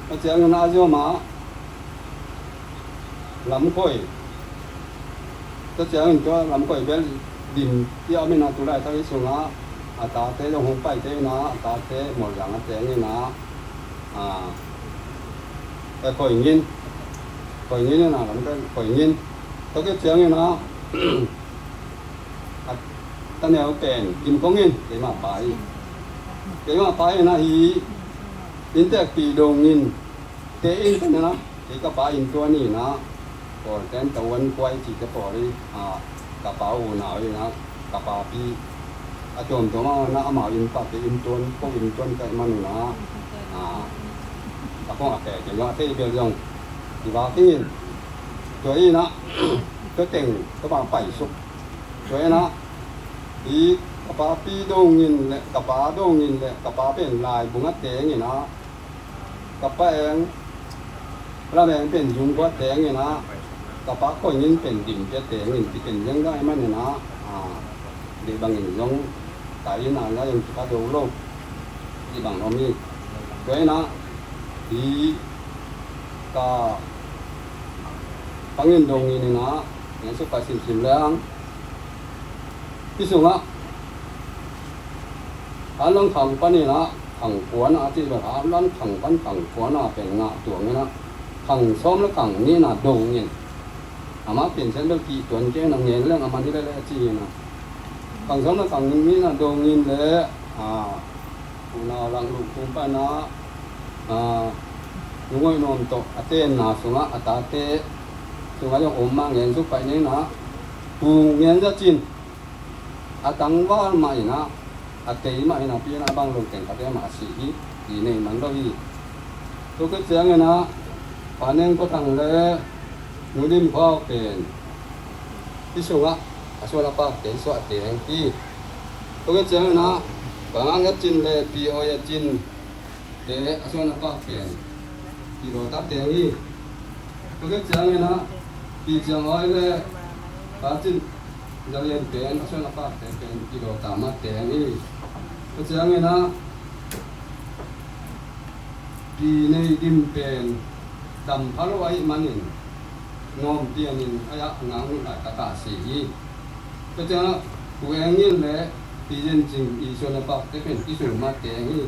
ก็เสียงนะอาจจะมาลำค่อยตัวเจ้าเห็นตัวลำค่อยเบลดินที่เอาไม่นาตัวไรทั้งที่สูงนะตาเตะลงหงไปเตะนะตาเตะหมดอย่างเตะนี่นะแต่ค่อยยินนี่นะลำก็ค่อยยินตัวเจ้านี่นะตั้งแนวเป็นกินก้องยินเดี๋ยวมาไปนะฮีอินเตอร์ปีดงยินเตะอินกันนะ ที่กระป๋าอินตัวนี่นะก็แทนตะวันควายที่กระป๋าเลยกระป๋าหูหนาวอยู่นะกระป๋าปีอาจมตัวมานะอามาอินปากอินตัวพวกอินตัวไก่มันนะกระป๋าแก่จะยอดที่เบียร์ยงที่ว่าที่ตัวนี้นะตัวเต็งกระป๋าไปสุกตัวนี้นะที่กระป๋าปีโด่งยินและกระป๋าโด่งยินและกระป๋าเป็นลายบุงัดแดงนี่นะกระป๋าเองพระแดงเป็นยุงกวาดแดงนี่นะกระป๋าก้อยยินเป็นดิ่งเจ็ดแดงนี่ที่เป็นยังได้มันนี่นะดีบางอย่างยงตายนานแล้วยังกระโดดโลกดีบางเรามีตัวนี้นะดีก็ปังยินโด่งนี่นะอย่างสุขภาพสิมแล้วที่สุดละอันลังขังปนี่นะขังหัวนะที่แบบอันลังขังปันขังหัวนะเป็นงาตัวนี้นะขังซ้อมแล้วขังนี่นะโด่งเงี้ยอามาเปลี่ยนเส้นเรื่องกี่ตัวนี้นังเงี้ยเรื่องอามาที่ได้แล้วจีนะขังซ้อมแล้วขังนี่นะโด่งเงี้ยเลยคุณนาลังลูกคุณป้านะลุงไอ้นอมโตอาเต้นนะสุงะอาตาเต้สุงะยังอมมาเงี้ยสุไปนี่นะปูเงี้ยจะจีนอาตังว่าไม่นะอาเตยไม่นะพี่นะบางลงแต่งกับเรื่องมาสีดีในมันก็อีตัวก็เสียงนะป่านนี้ก็ตั้งเลยนูดิมพ่อเป็นที่สุดอาชวนป้าเตยสวัสดีที่ตัวก็เสียงนะบางก็จินเลยพี่โอยจินเตยอาชวนป้าเป็นที่เราตัดเตยนี่ตัวก็เสียงนะพี่จังอ้อยเลยป้าจินจะเรียนเป็นอาชวนป้าเป็นที่เราตามมาเตยนี่ก็เสียงนะปีในดิมเป็นดำพลวัยมันนินงอมเตียนินอายะงางหลายตาสีก็จะผู้เองนี่แหละปีจริงอีส่วนปักจะเป็นที่สุดมาเตงนี่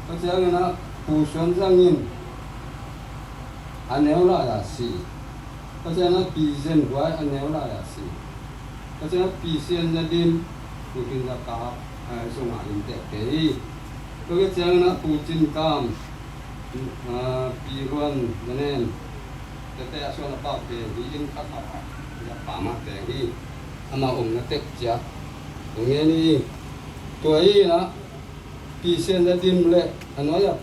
ก็จะนะผู้ส่วนจังนินอันเนวลายาสีก็จะนะปีเซนไว้อันเนวลายาสีก็จะนะปีเซนจะดิมผู้กินจะกาส่งหาอินเตอร์เตยก็จะนะผู้จินกามปีรวนนั่นเองแต่ส่วนป้าเป็นที่ยินขัดขัดอย่าป่ามาแต่ที่อามาองค์นักเตะจ้ะตรงนี้นี่ตัวนี้นะปีเซนจะดิมเลยอันนั้นอย่า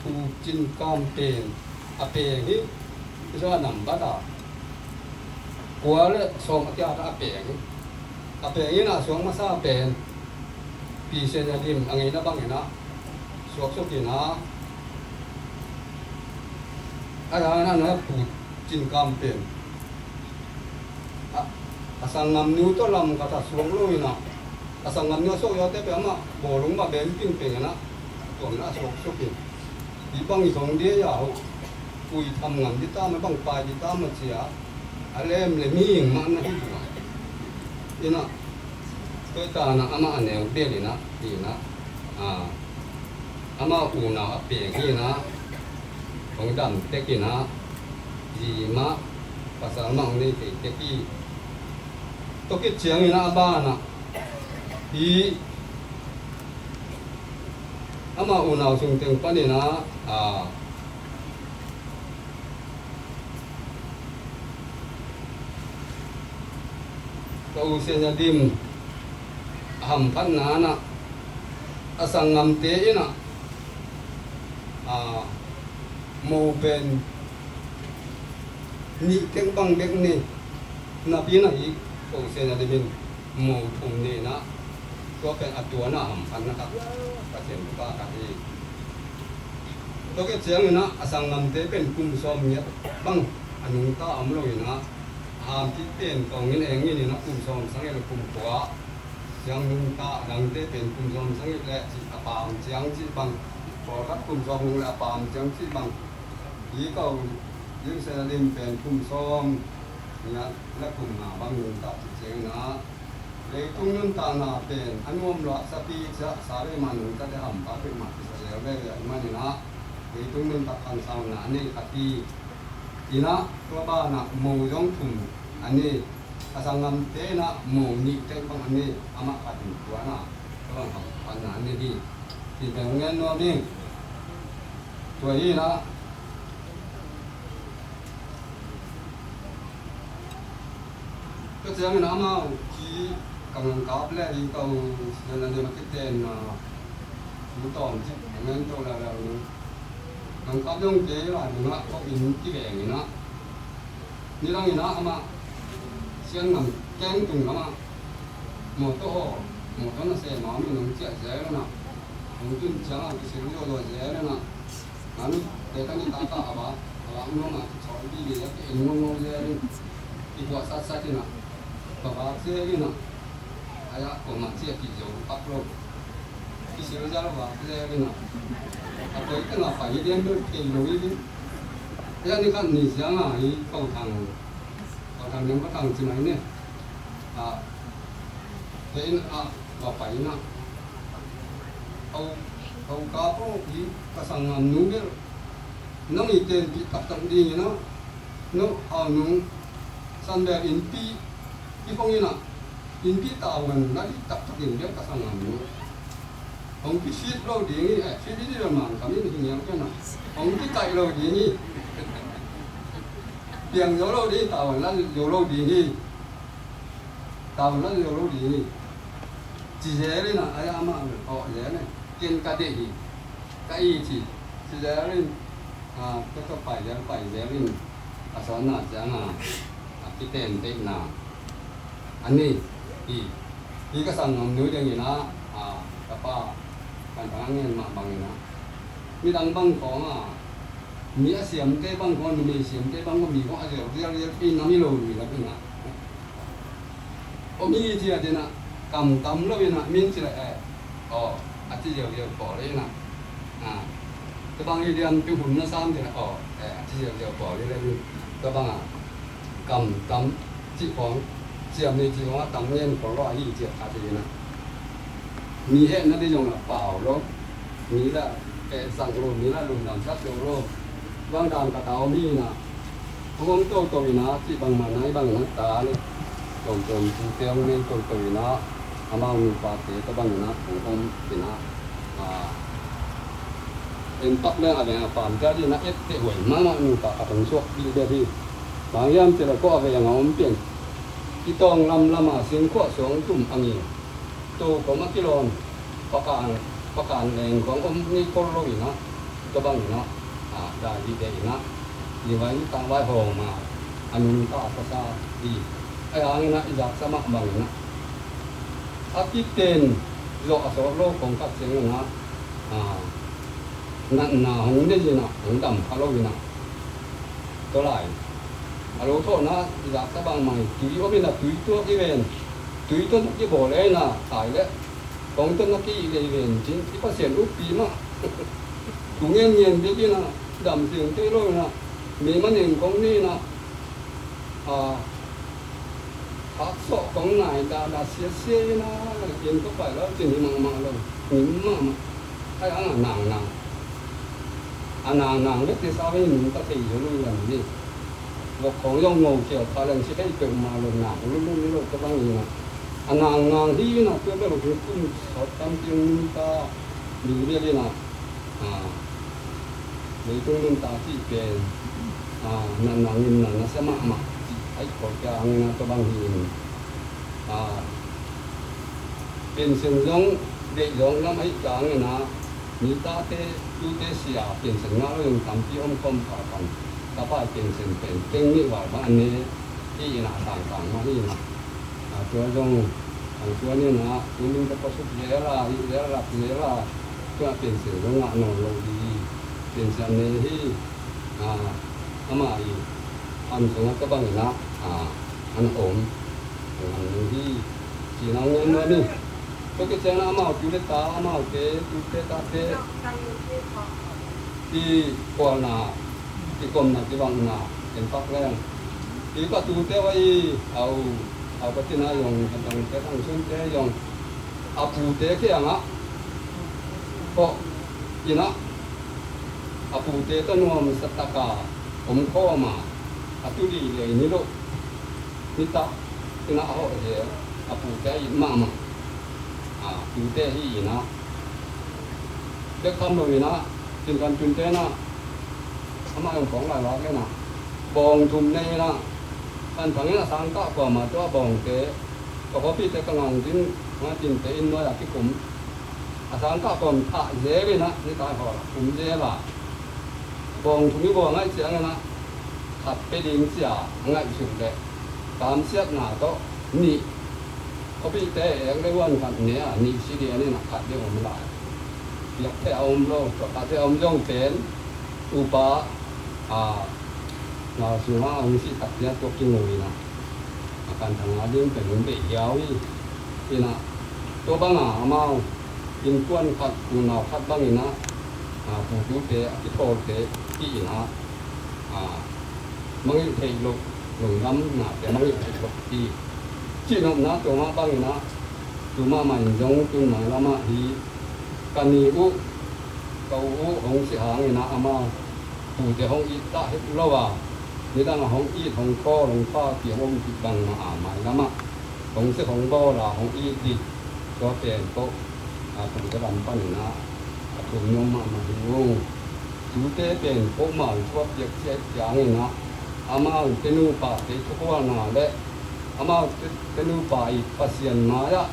ผู้จินกามเป็นอาเป็นที่ที่ส่วนนำบัดหัวเลยส่งอาจารย์อาเป็นนี่นะส่งมาซาเป็นปีเซนจะดิมอันนี้นะบางอย่างนะสวกสกินะอะไรนั่นนะผู้จินกามเป็นasal ngam niu to lam kata suang lo ina asal ngam niu so yo te pe ama bolong ma bem ping pe na to na so ping di bang i thong dia ya ho pui tham ngam di ta ma bang pa di ta ma chia alem le mi ing ma na hi tu ina to ta na ama aneu de li na di na ama u na pe gi na ong dam te ki na ji ma pasal ma ong ni te ki to ke chiang ina ba na hi ama unau sung teng pa ni na to u se nya dim ham phan na na asang ngam te ina mo ben ni teng bang bek ni na pi na hiโอเซนจะเป็นหมู่ทุ่มนี่นะก็เป็นอัตัวหน้าหำพันนะครับกระเทียมป้ากะทิตัวเกจียงนะสังนำเตเป็นกลุ่มซ้อมเนี่ยบางอันนู้นตาอมลอยนะหามที่เป็นกองเงินเองนี่นะกลุ่มซ้อมสังเกตกลุ่มขวาเสียงนู้นตาดังเตเป็นกลุ่มซ้อมสังเกตแหละจีอปามเสียงจีบางพอรับกลุ่มซ้อมนู้นอปามเสียงจีบางยี่ก็ยิ่งเซนดิมเป็นกลุ่มซ้อมเนี่ยและกลุ่มหน้าบางนู้นตาเสียงนะเลยตรงนู้นตาหน้าเป็นอันนู้นละสปีจะสารีมันนู้นจะได้ทำปาเป็นมาที่เสียเลยมันนี่นะเลยตรงนู้นตาคันสาวนะนี่กติอีนะตัวบ้านนะหมู่ยงทุ่มอันนี้ภาษางำเตนะหมู่นี่เต็มบางอันนี้อามาขัดตัวนะก็ทำปัญหานี้ดีที่เป็นเงินโน่นนี่ตัวนี้นะ ก็จะมีน้ำมาที่กำลังกับแล้วที่เขาเดินมาที่เต็นรู้ต่อที่เงินตัวเรากำลังกับต้องเจอหลายหนึ่งละก็อินที่แบ่งนะนี่ต้องอินนะมาเสียงนำแกงตุ่มมาหมดตัวนั้นเสียมามีน้ำเจี๊ยบเสียแล้วนะผมจุนจ้าที่เสียงโยโย่เสียแล้วนะนั่นแต่ตอนนี้ตาตาบ้าบ้าน้องมาชอบดีเลยก็เอ็นน้องเสียเลยอีกว่าสัตว์นะบ้าเสียเลยนะไอ้อะผมมาเสียกี่โจ้ปักโลที่เสียแล้วบ้าเสียเลยนะapa itu ngapa ini dia ambil kilo ini ya ini kan nih siapa ini kau tang yang kau tang cina ini ini apa ini kau kapo di pasangan nunggu nang itu di tak di no nung sambil inti di pengina inti tahun nanti tak dia pasangan nunggu ông cái shit lâu đi nghỉ, shit đi rồi mà kami ni hình cái nào, ông cái cày lâu đi nghỉ, tiền nhiều lâu đi, tàu là nhiều lâu đi nghỉ, chỉ dễ lên là ai ama họ dễ này, kiên cả đệ gì, cái gì chỉ dễ lên, cái phải dễ lên, sao nãy chẳng cái tên nào, anh này thì cái sản phẩm nuôi đằng gì na, apa kan pangangen mak bang na mi dang bang ko nga mi asiam te bang ko mi siam te bang ko mi ko aje real pi na mi lo mi la pinga o mi ji ade na kam lo na min chi la ati je ko le na te bang yi dian pi hun na sam de na ati je ko le le te bang kam chi phong siam ni chi wa tam yen ko lo yi je ati naมีเหตุนั่นที่ยงละเปล่าหรอกมีละแกสั่งโลมีละลุมดำซัดโลบางดานกระเตามีนะพวกโตโตวินะที่บางมาไหนบางนักตาเนี่ยจมผู้เตี้ยงเนี่ยโตวินะอามามีปาเตก็บางนะผมเป็นนะเป็นตักเรื่องอะไรปามจะที่นะเอฟเตหวยมากมีปาอังชกดีเดียวที่บางยามเจริญก็อะไรอย่างเอาเปลี่ยนที่ต้องลำมาเสียงขวดสองตุ่มอังนี้ตัวของมักกิโลนประการแรงของนี่โคโรวินะก็บางนะได้ดีเด่นนะดีไว้ตั้งไว้ห้องมาอันนี้ก็ภาษาดีไอ้อันนี้นะอยากสมัครบางนะอาทิตย์เต็นโลกสโลกของกัดเสียงนะนั่นนะหงได้ยินนะหงดำฮัลโหลวินะตัวไหลฮัลโหลโทษนะอยากสบางใหม่ตุยว่าเป็นตุยตัวที่เป็นตุยต้นที่บ่อเลยนะตายแล้วของต้นนักที่เลยเป็นจริงที่ภาษาลูกปีมาถุงเงี้ยเด็กนะดำเสียงเท่เลยนะมีมันเองของนี่นะพักศอกของนายดาเสียนะเย็นก็ไปแล้วจริงมังเลยหิมมากไอ้นางเล็กที่สาวให้หนุ่มก็ตีอยู่เลยอย่างนี้บอกของย่องงงเกี่ยวกับเรื่องที่ได้เกิดมาเลยหนักรุ่นก็บางอย่างนางที่นะเพื่อเป็นลูกคุณสดตั้งจริงตาดูเรื่อยๆนะในตัวนึงตาที่เป็นนางนี่นะสมัครมาไอ้คนกลางนะก็บางทีเป็นเสียงร้องเด็กร้องน้ำไอ้กลางนะมีตาเตดูเตเสียเป็นเสียงน้าเรื่องทำที่อ้อมคอมขากันถ้าป้าเป็นเสียงเป็นเต็งนี่ว่าบ้านนี้ที่หน้าต่างๆมานี่นะตัวจงตัวนี้นะคุณลุงจะประสบเยอะละก็เป็นเสียงร้องงานนอนลงดีเป็นเสียงนี้ที่ทำไมอันสงก็บางนะอันอมอันที่ที่น้องเงินว่านี่ก็แค่เจ้าน้ามาจุดตามาเตะจุดตาเตะที่กวนนาที่กลมนาที่บางนาเป็นพักแรงที่ก็จุดเตะไว้เอาไปที่นายงทางเตะทางชุนเตะยงอาปูเตะแค่ยังก็ยินะอาปูเตะต้นหัวมันสัตตะกาผมข้อมาอาตุลีเลยนี่ลูกนี่ตาที่น่าเอาเดี๋ยวอาปูเตะยินมาปูเตะที่ยินะเด็กคำเลยนะจึงการจุนเตะนะทำไมของหลายๆเลยนะบองทุมเน่นะ kan thangin asang ka ko ma to bong te ko ko pi te ka ngang din ma tin te in no ya ki kum asang ka ko tha je le na ni ta ho kum je la bong thumi bo ngai chiang na khat pe ding sia ngai chu le tam siat na to ni ko pi te yang le wan kan ne a ni si de ni na khat de om la ya te om lo to ka te om jong ten upaเราสิว่าองค์สิตัดเนี่ยตัวกินเลยนะการทำงานเรื่องเป็นเด็กยาวนี่นะตัวบ้างมากินก้วนขัดกูนาวขัดบ้างนี่นะผู้ดูเตะที่โตเตะที่นะมันเทลกหลงน้ำนะแต่มันเทลกที่จีนนะตัวมาบ้างนี่นะตัวมาใหม่ยงตัวใหม่ละมาฮีกันนี่อุเกาอุองค์สิหางนี่นะมาผู้เตะห้องอีตาเฮ็ดละว่านี่ตั้งห้องอีห้องคอห้องฟ้าเกี่ยวห้องติดบังมาหมายแล้วมาห้องเสื้อห้องบ่อละห้องอีติดก็เปลี่ยนก็ผมจะรำปั้นนะผมยมมาดูจูเต้เป็นพวกมาชอบเรียกเสียอย่างนี้นะอามาเป็นนูป่าเป็นทุกวันน่ะและอามาเป็นนูป่าอีปัสเซียนมาละ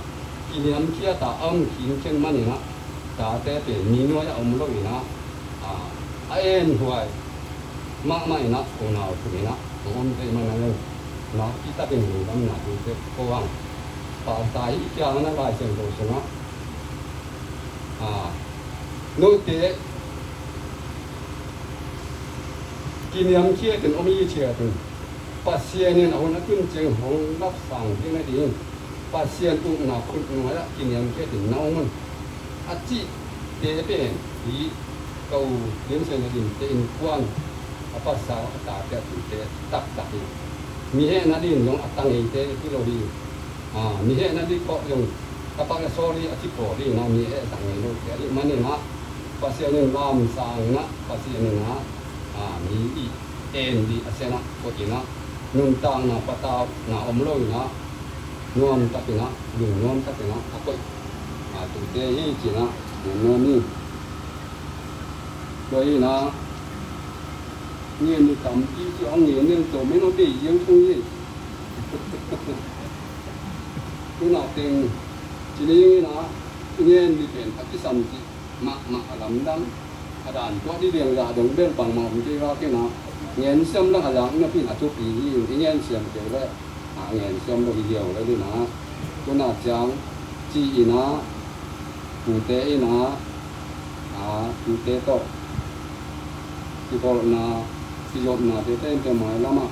กินยำเคี้ยตาขิงเช่นมันนี่นะตาเต้เป็นมีน้อยเอามือลอยนะเอ็นหวยมากไม่นะคนเราถูกนะผมเป็นมันอะไรนะที่ตาเป็นหูดำหนักดูเด็กก็ว่างป่าตายอีกอย่างนั้นลายเส้นโดสนะโน้ตเตะกินยำเชี่ยถึงอมีเชี่ยถึงปัสเซียนเนี่ยเอาหน้าขึ้นเจียงของรับสั่งที่ไม่ดีปัสเซียนตุ้งหนาคุณหน่วยละกินยำเชี่ยถึงน้องมันอาจิเตะเป็นที่เกาเลี้ยงเส้นดินเตะอินกวนapa sah tak ada tu tak ni he nadi yang atang itu kilo di ni he nadi kok yang apa sorry atipo di na ni he tang itu jadi mana nak pasien yang lam sang nak pasien yang nak ni en di asena kok ina nuntang na patau na omloi na nuam tapi na nuam tapi na apa tu dia ini cina nuam ni doi na nhiên cầm chi cho ông nhiên nên tổ mấy nó đi dương không gì cái nào tiền chỉ nên nó nhiên đi biển phát cái sầm gì mà làm đắng đàn có đi đường ra đường bên bằng mỏng cái ra cái nào nhiên xem nó là nó phi là chụp gì cái nhiên xem cái đấy nhiên xem nó video đấy đi nó cái nào chẳng chỉ nó cụ thể nó cụ thể to thì còn làที่ยมนาเต้นจะหมายแล้วมา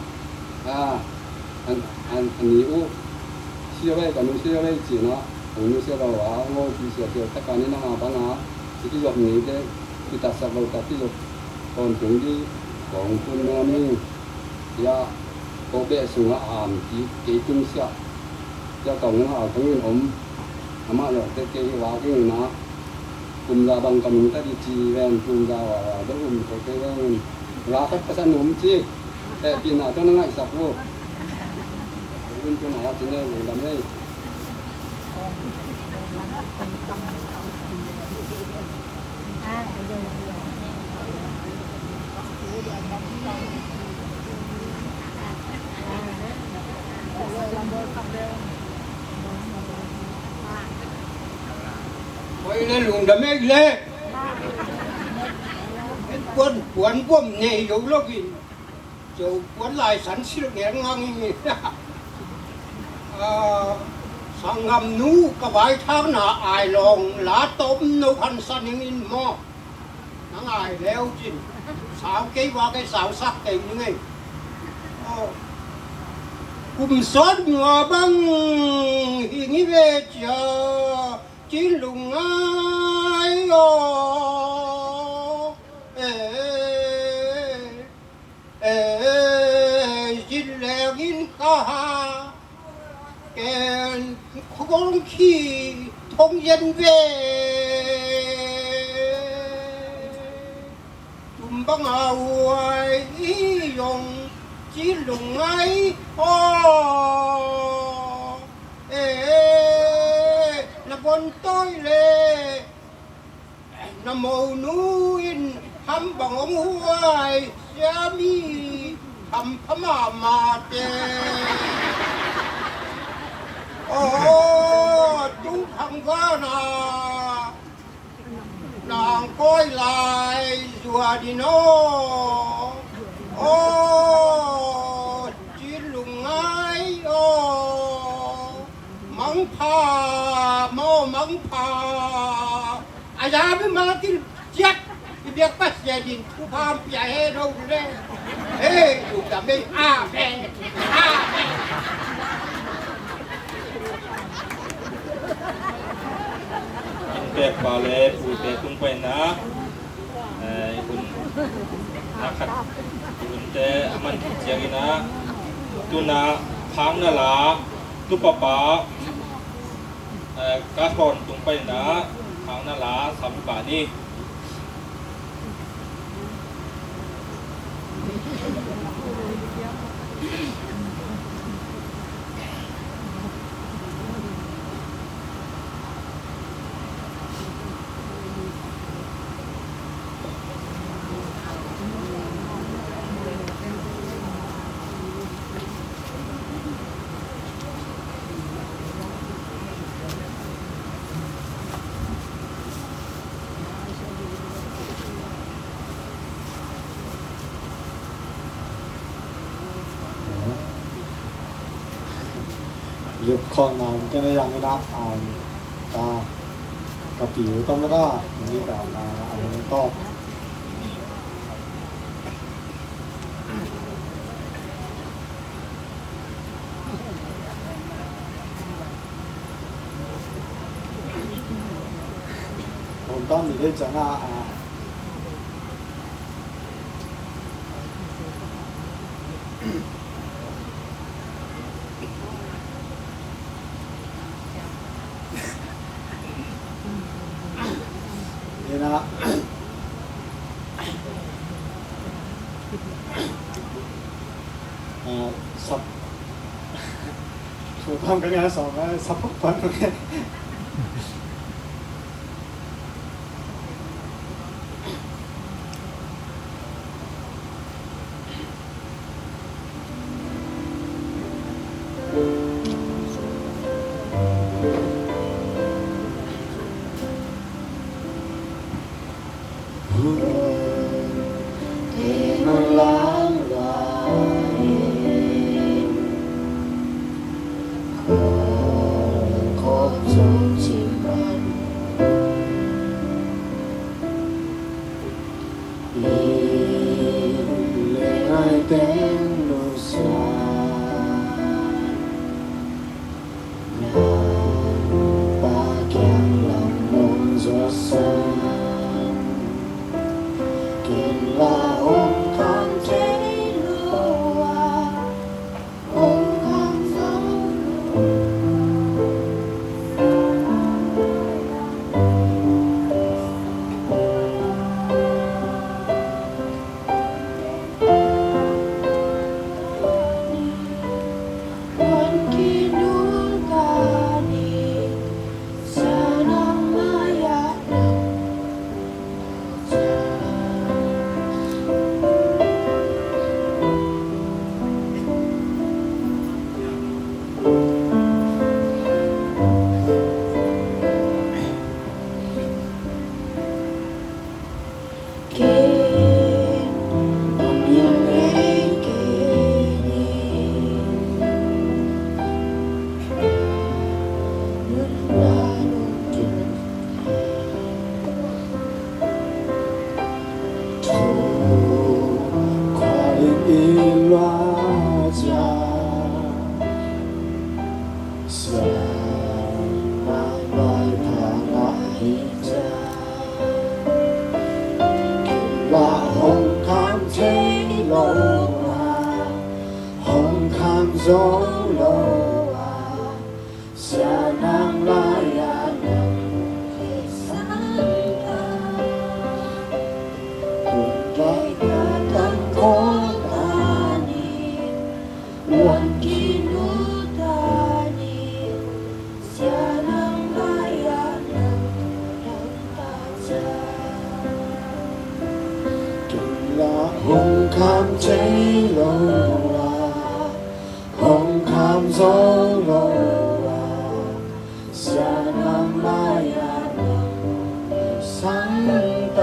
อันนี้เชื่อไว้กับนู้เชื่อไว้จีนะผมนู้เชื่อเราว่าโง่ที่เสียเดียวถ้าการนี้นะบ้างนะที่ยมนี้ได้ที่ตัดสับเราตัดที่ยมตอนถึงที่ของคุณน้ำนี่ยาโกเบะสูงที่เกี่ยจุ่มเสียจะต้องเอาทั้งนี้ผมอามาเราเกี่ยว่าที่นะกลุ่มลาบังกำลังตัดจีแวนกลุ่มลาว่าได้กลุ่มโกเบะแวนrapat pesan numci pina tu nangai sapu pun pun awak sini dalam ni Oi le lung dah meg le quấn quầm nhảy dấu lốc gì dấu quấn lại sẵn xí được nghe ngang như sang ngầm nú cả vài tháng nà ai lòng lá tôm nấu khăn sẵn những in mò nắng ai leo chín xào cây qua cái xào sắc cây như này cùng xót ngò băng hình về chờ chín lùng ai in ha kèn không khí thông dân về tùm băng hào ai dùng chỉ lùng ấy là con tôi lệ nằm màu núi hăm bằng ông hoài xa mi คำพม่ามาเจโอ้จุงคำก็นานางก้อยลายสัวดิโนโอ้จีลุงไงโอ้มังพาโมมังพาอายาไม่มาที่เจ็ดที่เบียกปัสยาดินผู้พามใหญ่ให้เราเลยเฮ้ยอยู่กับไม่อาแม่แปกบาเลผู้แปกตุ้งไปนะคุณนะครับคุณแต่มันเจียงนะตุนาพังนาลาตุปปากาคอนตุ้งไปนะพังนาลาสามบานี่ยุบข้อนานก็ได้ยังไม่รับตากระปิวต้องไม่ได้นี่แบบอันนี้ก็ผมต้องมีได้จะหน้านี่นะสับถูกทำกันงานสองนะสับพวกพันธุ์เนี่ย红看这路啊，红看走路啊，下南来呀上大，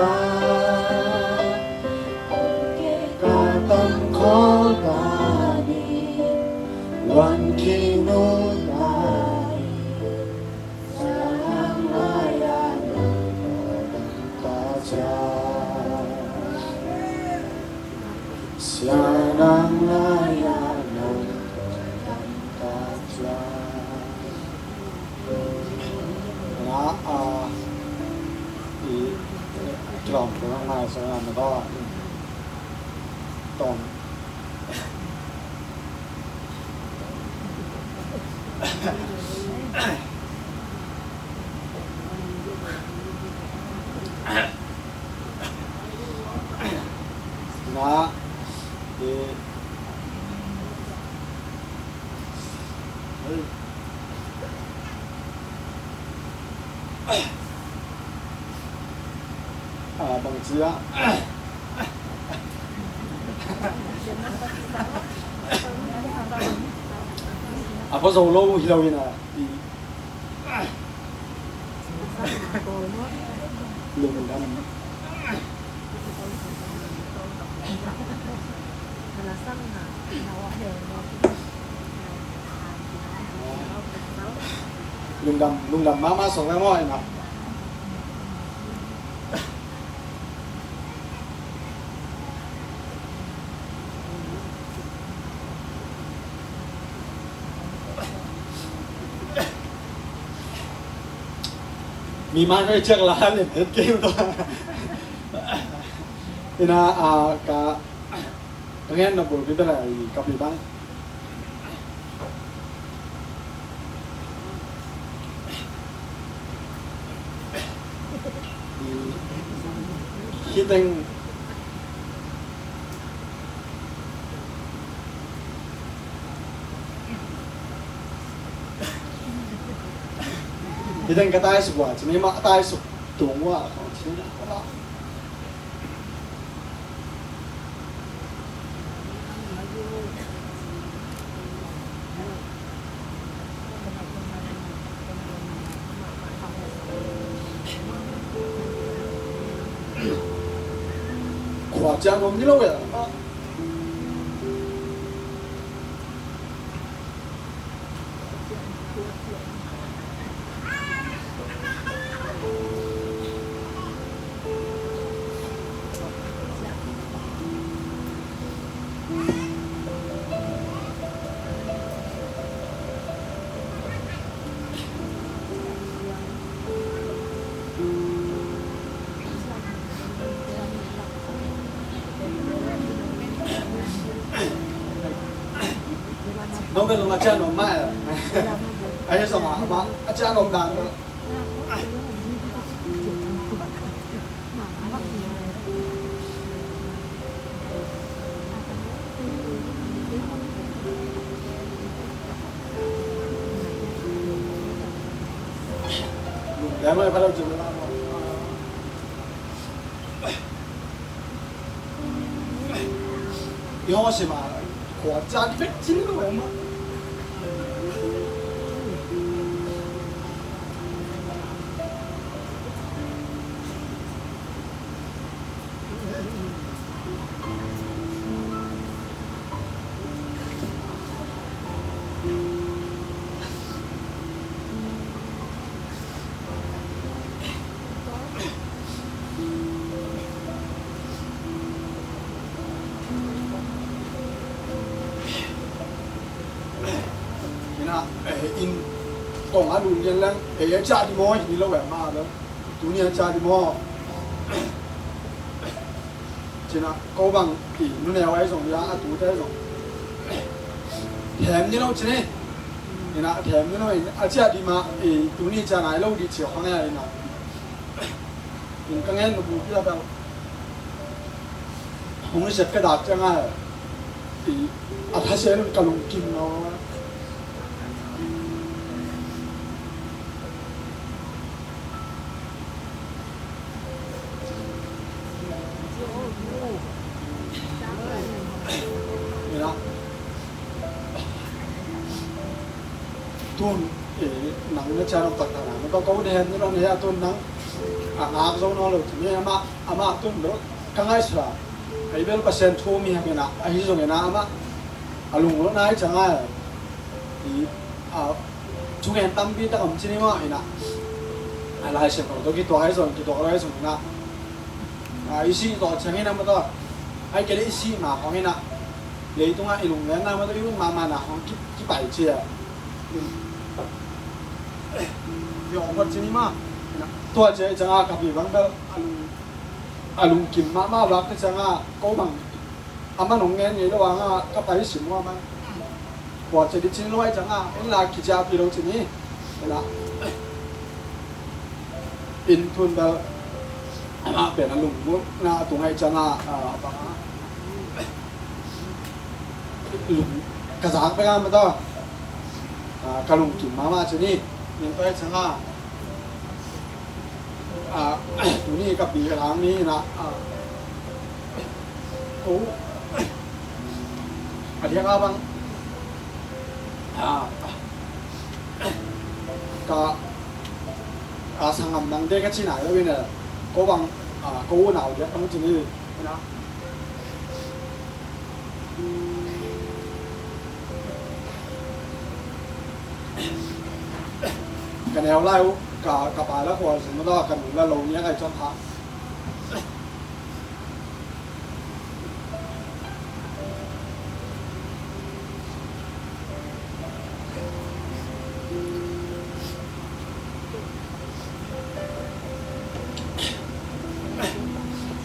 กาตังขอตานีวันที่นู้นไSianang layanan kaja na i กล่อมตรงมาสนามก็ตรงนะบางทีพอโซโล่ฮิโรวินะลุงดันลุงดำมาส่งแม่ม้อยนะมีมาให้เชือกร้านเลยเกมตัวนี่นะกะงั้นนะบุญเป็นอะไรกับพี่บ้างคิดเองคิดเองก็ตายสุดว่าจะไม่มาตายสุดตัวว่าของชิ้นก็ได้ขวาจานผมนี่เราเนี่ยน้องเป็นลงอาจารย์หนุ่มมากไอ้สมองบ้างอาจารย์หนุ่มดังแล้วเมื่อพระเราจุดแล้วยี่ห้อใช่ไหมขวดจานที่เป็นชิ้นก็เหมือนมั้งอินกองอาดูเรียนแล้วจ่าดิโมยนี่เราแบบมาแล้วตัวนี้จ่าดิโมจีน่ะก็บางปีนู่นเนี่ยไว้ส่งยาตัวได้ส่งแถมนี่เราจีนี่นะแถมนี่เราอาจ่าดิมาตัวนี้จ่าไหนเราดีเฉียวข้างในนะอินก็งั้นเราพูดแล้วแบบผมรู้สึกกระดาษจังไงอาถ้าเช่นกระลงกินเรา ทุนหนังเนี่ยจะต้องตัดหนังมันก็เขาเดินนี่เราเนี่ยตุนหนังอาบส่งนอนเลยนี่อามาตุนเด้อข้างไอ้สระไอ้เบล%ทูมีให้นะไอ้ส่งเนี่ยนะอามาอาลุงรถนายจังไงอีช่วงเห็นตั้มปีตั้งผมชินี่มาไอ้นะอะไรเช่นก็ตัวกี่ตัวไอ้ส่งกี่ตัวไอ้ส่งนะอีซี่ตัวเช่นนี้นะมันก็ไอ้เกลี่ยอีซี่มาของนี่นะเลยตรงนั้นไอ้ลุงเนี่ยนะมันก็ยุ่งมานะของกี่ไปเชี่ยเดี๋ยวผมจะนี่มาตัวเจ๊จังอากับพี่บังเบลอาลุงกิมมารักก็จังอาก็บังอามันหงเงินอยู่ระหว่างก็ไปสิมว่ามันกว่าจะได้ชิ้นร้อยจังอาเอ็นลากิจาพี่เราที่นี่นะอินทุนเบลอาเป็นอาลุงมุกนะตรงไอ้จังอาบังลุงกระซักไปกันมาต่อกระลุงกิมมาที่นี่ยังไปจังอาตัวนี้กับปีกระถางนี้นะโอ้อันนี้ก็บางก็สังคมดังเด็กก็ที่ไหนแล้วเนี่ยก็บางก็หนาวเยอะบางที่นี่นะกันแนวไล่กับป่าแล้วพอสมมติว่ากันแล้วลงเนี้ยใครชอบพัก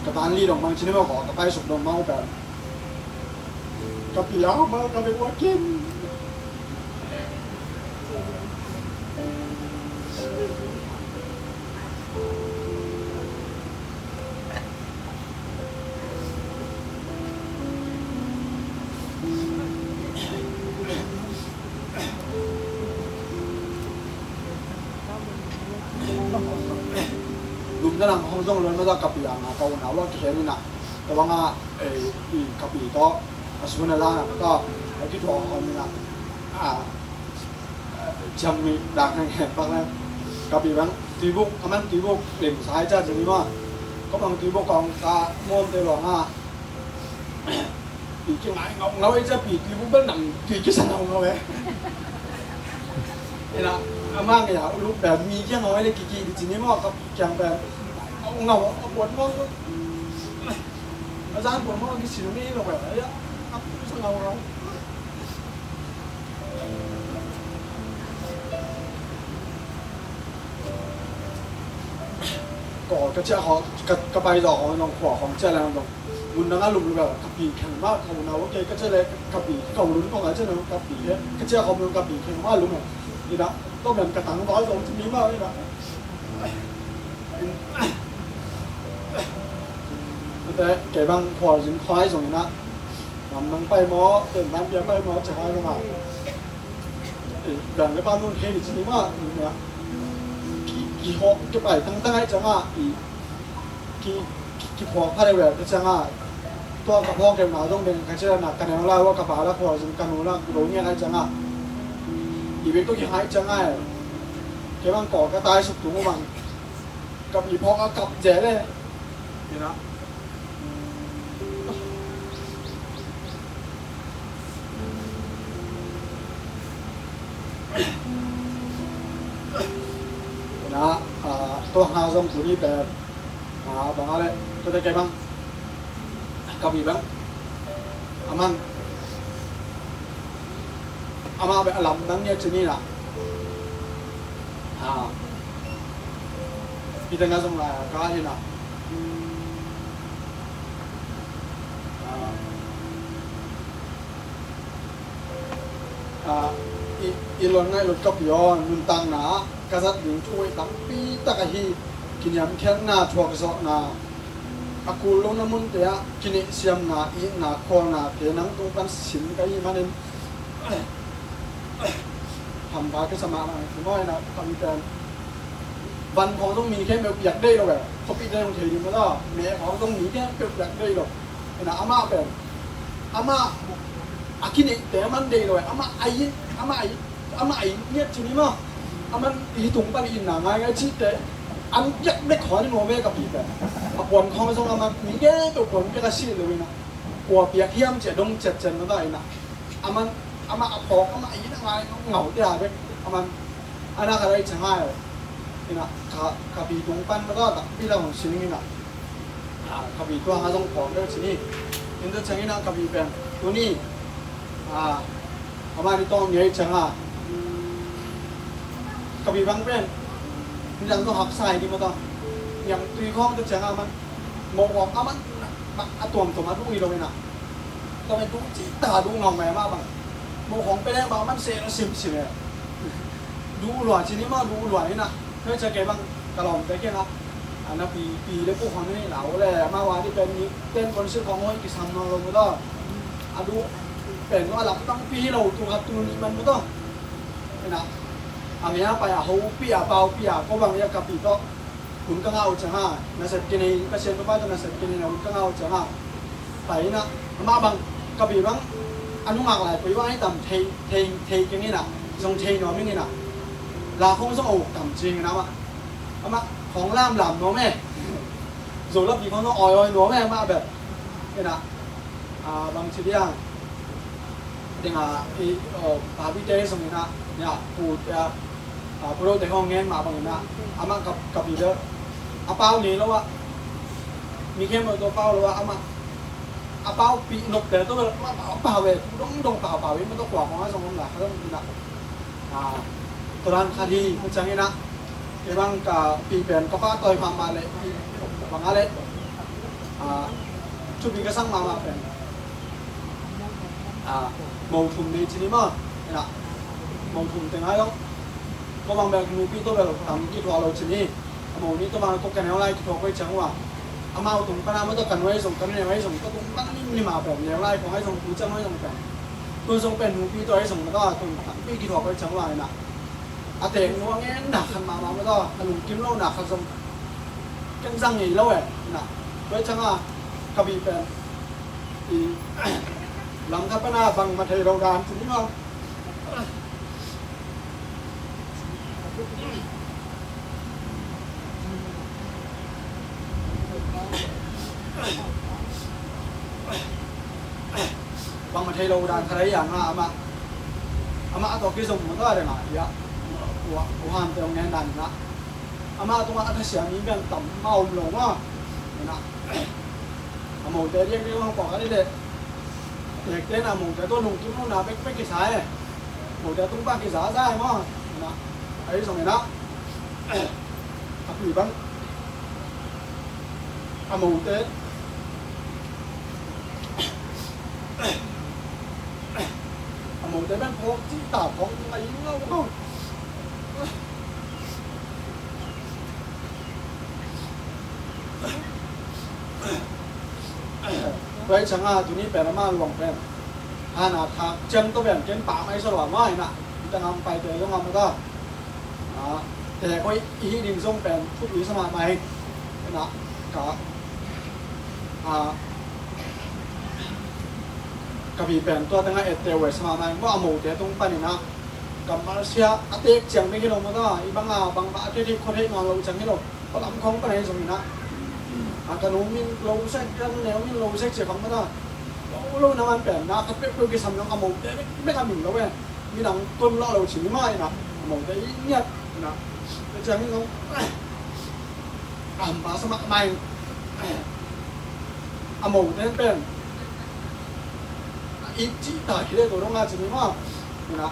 กับตานลีดออกมาชิ้นนี้มาขอกับไปสุกดมเมาแบบกับปีแล้วมากับไปวัวกินลุมนั่งห้องส่งเลยไม่ต้องกับปีอ่ะนะเขาหนาวว่าเขียนนี่นะแต่ว่ากับปีก็สุนัขล่านะก็ที่ตัวเขานี่นะจำมีดักแห่งฟังแล้วกับปีบังตีบุกทำมันตีบุกเหลี่ยมซ้ายจ้าจะนี่ว่าก็บางตีบุกกองตาม้วนเตลองปีเชียงรายงงเราไอ้เจ้าปีตีบุกเป็นหนังปีกี่สันงเราเว้ยนี่นะอาม่าเนี่ยรูปแบบมีแค่น้อยเลยกี่ทีนี้มั่งกับแข่งแบบเงาปวดมั่งอาจารย์ปวดมั่งกี่สิ่งนี้เราแบบอะไรอ่ะสังเงาเราก่อกระเจ้าเขากระไปดอกของน้องขวาของเจ้าแล้วน้องมุนนั่งลุมแบบกระปีแข็งมากเขาเราโอเคก็เจ้าเลยกระปีเก่าลุ้นของอะไรเจ้าน้องกระปีเนี่ยกระเจ้าเขาเป็นกระปีแข็งมากลุ้มเนี่ยนี่นะต้องแบบกระตังร้อยลงที่นี้มากเลยนะแต่แกบางพอถึงคอยส่งนะมันไปหมอเดินน้ำเบี้ยไปหมอจะให้กันมาแบบในบ้านนู่นเฮดิที่นี้มากเนี่ยกี่หกจะไปตั้งให้จังอ่ะกี่พอพาได้แบบจังอ่ะตัวกระเพาะแกหนาต้องเป็นการเชื่อหนักกันในเล่าว่ากระเพาะแล้วพอถึงกันหนูแล้วรู้เนี่ยให้จังอ่ะอีเวนต์ตัวกี่หายจังง่ายแกบางก่อก็ตายสุดถุงมันกับอีพอกกับแจ๋เลยนี่นะนะตัวหาส่งตัวนี้แบบบางอะไรตัวได้แกบ้างกับอีบ้างอามาแบบลำนั่งเนี่ยที่นี่นะพี่ตั้งแต่สมัยก็เห็นนะอีหลอนไงหลุดกับย้อนมุนตังหนากษัตริย์หญิงช่วยตั้งปีตะกะฮีกินยำแข็งหน้าชัวกระสอบหน้าอากูลงน้ำมันเตะกินเสียมหน้าอีหน้าคอหน้าเตะนังตรงกันสินกันอีมันเองทำบาก็สมาร์ทคือน้อยนะทำแต่วันของต้องมีแค่แบบอยากได้เราแบบเขาปีได้ลงเทียนมาแล้วแม่ของต้องมีแค่แบบอยากได้เรานะอาม่าแบบอาม่าอากินแต่มันได้เลยอาม่าไอ้ ama ai nyet chini ma aman hitung pan in na ngai ngai chi te an yak de khoi no me ka pi ba apon khong song ama mi ge to kon ke ka si le na kwa pia hiam che dong chet chen ma dai na aman ama apok ama ai na ngai ngau te a be aman ana ka dai changai ina ka pi tung pan ma da ta pi la hong sin ni na ka pi to ha song khong de chini in de changi na ka pi ben to ni ama ni tong ye changa ka pi bang ben ni dang to hak sai ni ma ta yang tui khong de changa man mo wa aman a tuom to ma du ni lo na to me du chi ta du ngong me ma bang mo khong pe le ba man se no sim sim le du lwa chi ni ma du lwa ni naเพื่อจะเก็บบังกระหล่ำไปแค่นะอันนั้นปีเล็กพวกเขานี่เหลาเลยมาวันที่เป็นเต้นคนซื้อของห้อยกิซัมนอลงก็ต้องอาดูเป็นว่าหลับตั้งปีเราตัวกับตัวนี้มันก็ต้องนะอันนี้ไปเขาปีเปล่าปีก็บางอย่างกับปีก็คุณก็เอาจังห้าน่าจะกินเปอร์เซ็นต์ก็บ้างน่าจะกินเราก็เอาจังห้าไปนะมาบางกับปีบางอนุมัติอะไรไปว่าให้ต่ำเทกันนี่นะทรงเทหน่อยนี่นะลาคงต้องเอากำจริงนะมาของล่ามหลำน้องแม่โจรับปีของน้องออยน้องแม่มาแบบนี่นะบางทีเดียวเดี๋ยวปาพี่เจสมัยนะเนี่ยปูจะพวกเราแต่ห้องเงี้ยมาบางนะมากับปีเด้อเป้านี้แล้วว่ามีแค่ตัวเป้าแล้วว่ามาเป้าปีนกแต่ต้องเป้าเว้ยต้องเป้าเว้ยมันต้องกว่าของเราสองคนละเขาต้องนะตัวนั้นคดีมันจังนี้นะเกี่ยวกับปีเปลี่ยนก็ป้าต่อยความมาเลยบางอะไรชุดปีก็สร้างมาเป็นมองทุ่มในที่นี้มั้งนะมองทุ่มแต่ไงต้องก็บางแบบนูปีตัวแบบทำกี่ตัวเราที่นี่มองนี้ตัวบางก็กันเอาอะไรกี่ตัวก็จังว่าเอามาตรงกันนะมันต้องกันไว้ส่งกันไว้ส่งก็ตรงตั้งนี่มาแบบเอาอะไรของให้ส่งผู้จังให้ส่งแบบตัวส่งเป็นนูปีตัวให้ส่งแล้วก็ตรงปีกี่ตัวก็จังว่านะอาเตงนัวเงี้ยหนักขันมาไม่ก็ขนมกิมเล่าหนักขันสมกันสั่งอีเล่านะโดยช่างกระบี่เป็นหลังทัพนาบังมาเทเราดานถึงนี่มั้งบังมาเทเราดานใครอย่างอามาตัวกิสมมันก็ได้มาเยอะหัวหันเตียงแน่นดันนะอามาตัวอัตเสียมีเป็นต่ำเมาหลงว่านะอาหมูเตะเรียกเรื่องของอะไรเด็กเด็กเต้นอาหมูเตะตัวหนุ่มกินนู่นน่ะไปกี่สายหมูเตะตุ้งป้ากี่สายได้มั้งนะไอ้สมัยนั้นขับผีบ้างอาหมูเตะอาหมูเตะเป็นพวกที่ตาของอะไรเล่าเขาไว้ช่างตัวนี้เป็นมาหลวงเป็นนาทางเจมตัวแบบเจมป่าไม่สลอดไม่นะจะนำไปเจอต้องทำก็แต่ก็อีกดิ่งส่งเป็นทุกวิสมาใหม่นะกับปีเป็นตัวตั้งแต่เตวสมาใหม่ว่าหมูเตตรงไปนี่นะกับมาเลเซียอาเตกเจียงไม่กี่โลมันก็อีบางบางอาเตกคนให้นอนเราจังกี่โลก็ลำคงไปในสมัยนะการนู้นมีโลเซ็กกันแล้วมีโลเซ็กเสียของมันนะโลน้ำมันเปลี่ยนนะเขาเป็นกิจกรรมน้องอโมเดไม่ทำหนึ่งแล้วเว้ยมีหนังต้นล่อเราฉีดไม่นะอโมเดเนี่ยนะจะมีน้องมาสมัครใหม่อโมเดเป็นอีจีตาคิดได้ตัวน้องอาจจะมีว่านะ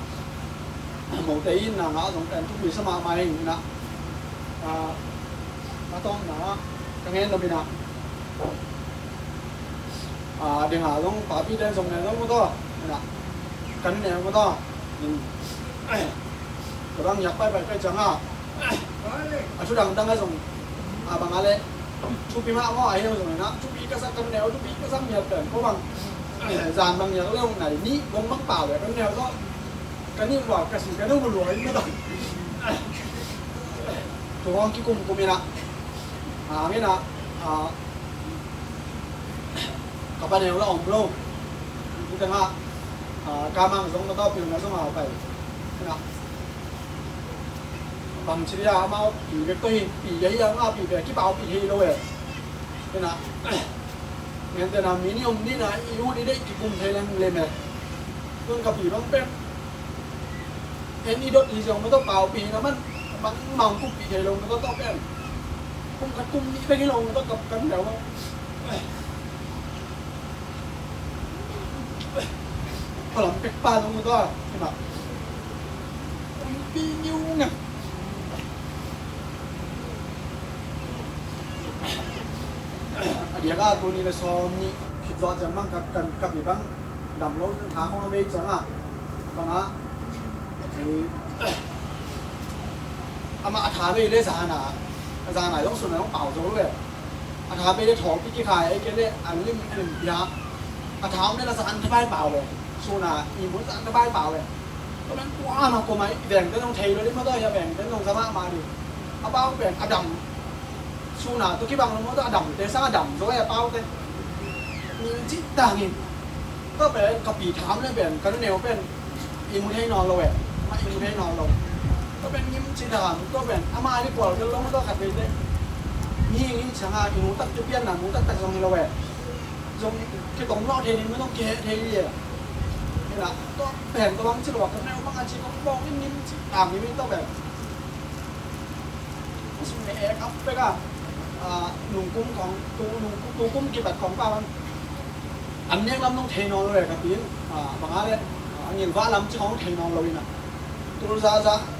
อโมเดอินนะนะสองเป็นทุกปีสมัครใหม่นะมาต้องนะกังเงินเราเป็นเดี๋ยวหาต้องป่าพี่เดินส่งเงินต้องก็ต้องนะกันเนี่ยก็ต้องก็ต้องอยากไปจังชุดดังตั้งให้ส่งบางอะไรชุดปีมาว่าไอ้เนี่ยส่งนะชุดปีก็สักกันแนวชุดปีก็สักเมียเปลี่ยนเพราะบางจานบางอย่างเรื่องไหนนี้วงมังเปล่าเลยกันแนวก็กันนี่ว่ากระสีกันต้องรวยไม่ต้องตัวห้องกี่กุมมีนะไม่นะกับปัญหาเราอมโลกนี่แต่ว่าการมังสงฆ์ก็ต้องเปลี่ยนแล้วต้องเอาไป นะบางทีอ่ะมาปีเก็ปีใหญ่ยังอ่ะปีแบบที่เปล่าปีเฮโลเว้ยนะงั้นแต่นะมีนิยมนี่นะอีรู้ได้ที่กลุ่มไทยเลยแม่ต้นกับปีบางเป็นเห็นนี่ดดอีจงมันต้องเปล่าปีนะมันบางมังกุปีเฮโลมันก็ต้องเป็นกลุ่มกับกลุ่มนี้ไปเฮโลมันต้องกับกันแล้วว่าพลังเป็กปลาตรงมันก็ใช่ไหมปีนิ้วไงเดี๋ยวก็ตัวนี้เลยซ้อมนี่คิดว่าจะมั่งกับอีกบ้างดำรถทางของเราเองจังอ่ะตอนนั้นเอามาอาถาไปได้สาหนาอาจารย์ไหนต้องส่วนไหนต้องเป่าตัวเลยอาถาไปได้ถอดพิจิกายไอ้แกได้อันนี้มันเป็นยาอาถาไม่ได้สารทบายเปล่าเลยส่วนน่ะอีมุนสารทบายเปล่าเลยเพราะนั้นกว้ามากกว่าไหมแบ่งก็ต้องเทเลยไม่ต้องอย่าแบ่งก็ต้องสามารถมาดิเอาเป้าแบ่งอดำส่วนน่ะตัวที่บางเราไม่ต้องอดำแต่สร้างอดำด้วยเป้าแต่มีจิตต่างนี่ก็เป็นกระปีถามเลยแบ่งกันแนวเป็นอีมุนให้นอนเราแหวะมาอีมุนให้นอนเราก็เป็นยิ้มจิตถามก็เป็นอามาดีกว่าเราเราไม่ต้องขัดไปเลยนี่อย่างนี้ช่างอีมุนตัดจะเปลี่ยนหนังมุนตัดตรงนี้เราแหวะตรงที่ตรงนอกเทนี้ไม่ต้องเทนี่นี่แหละก็แบ่งตัวบางจิตหวังกันแนวบางอาชีพก็มองนิ่มๆตามนี้ไม่ต้องแบบสุดในแอร์ครับไปก็หนุ่มกุ้มของตัวกุ้มกิบแบบของป้ามันอันนี้เราต้องเทนอนเลยครับพี่บางอะไรอันนี้ว่าเราช่องเทนอนเลยนะตัวซา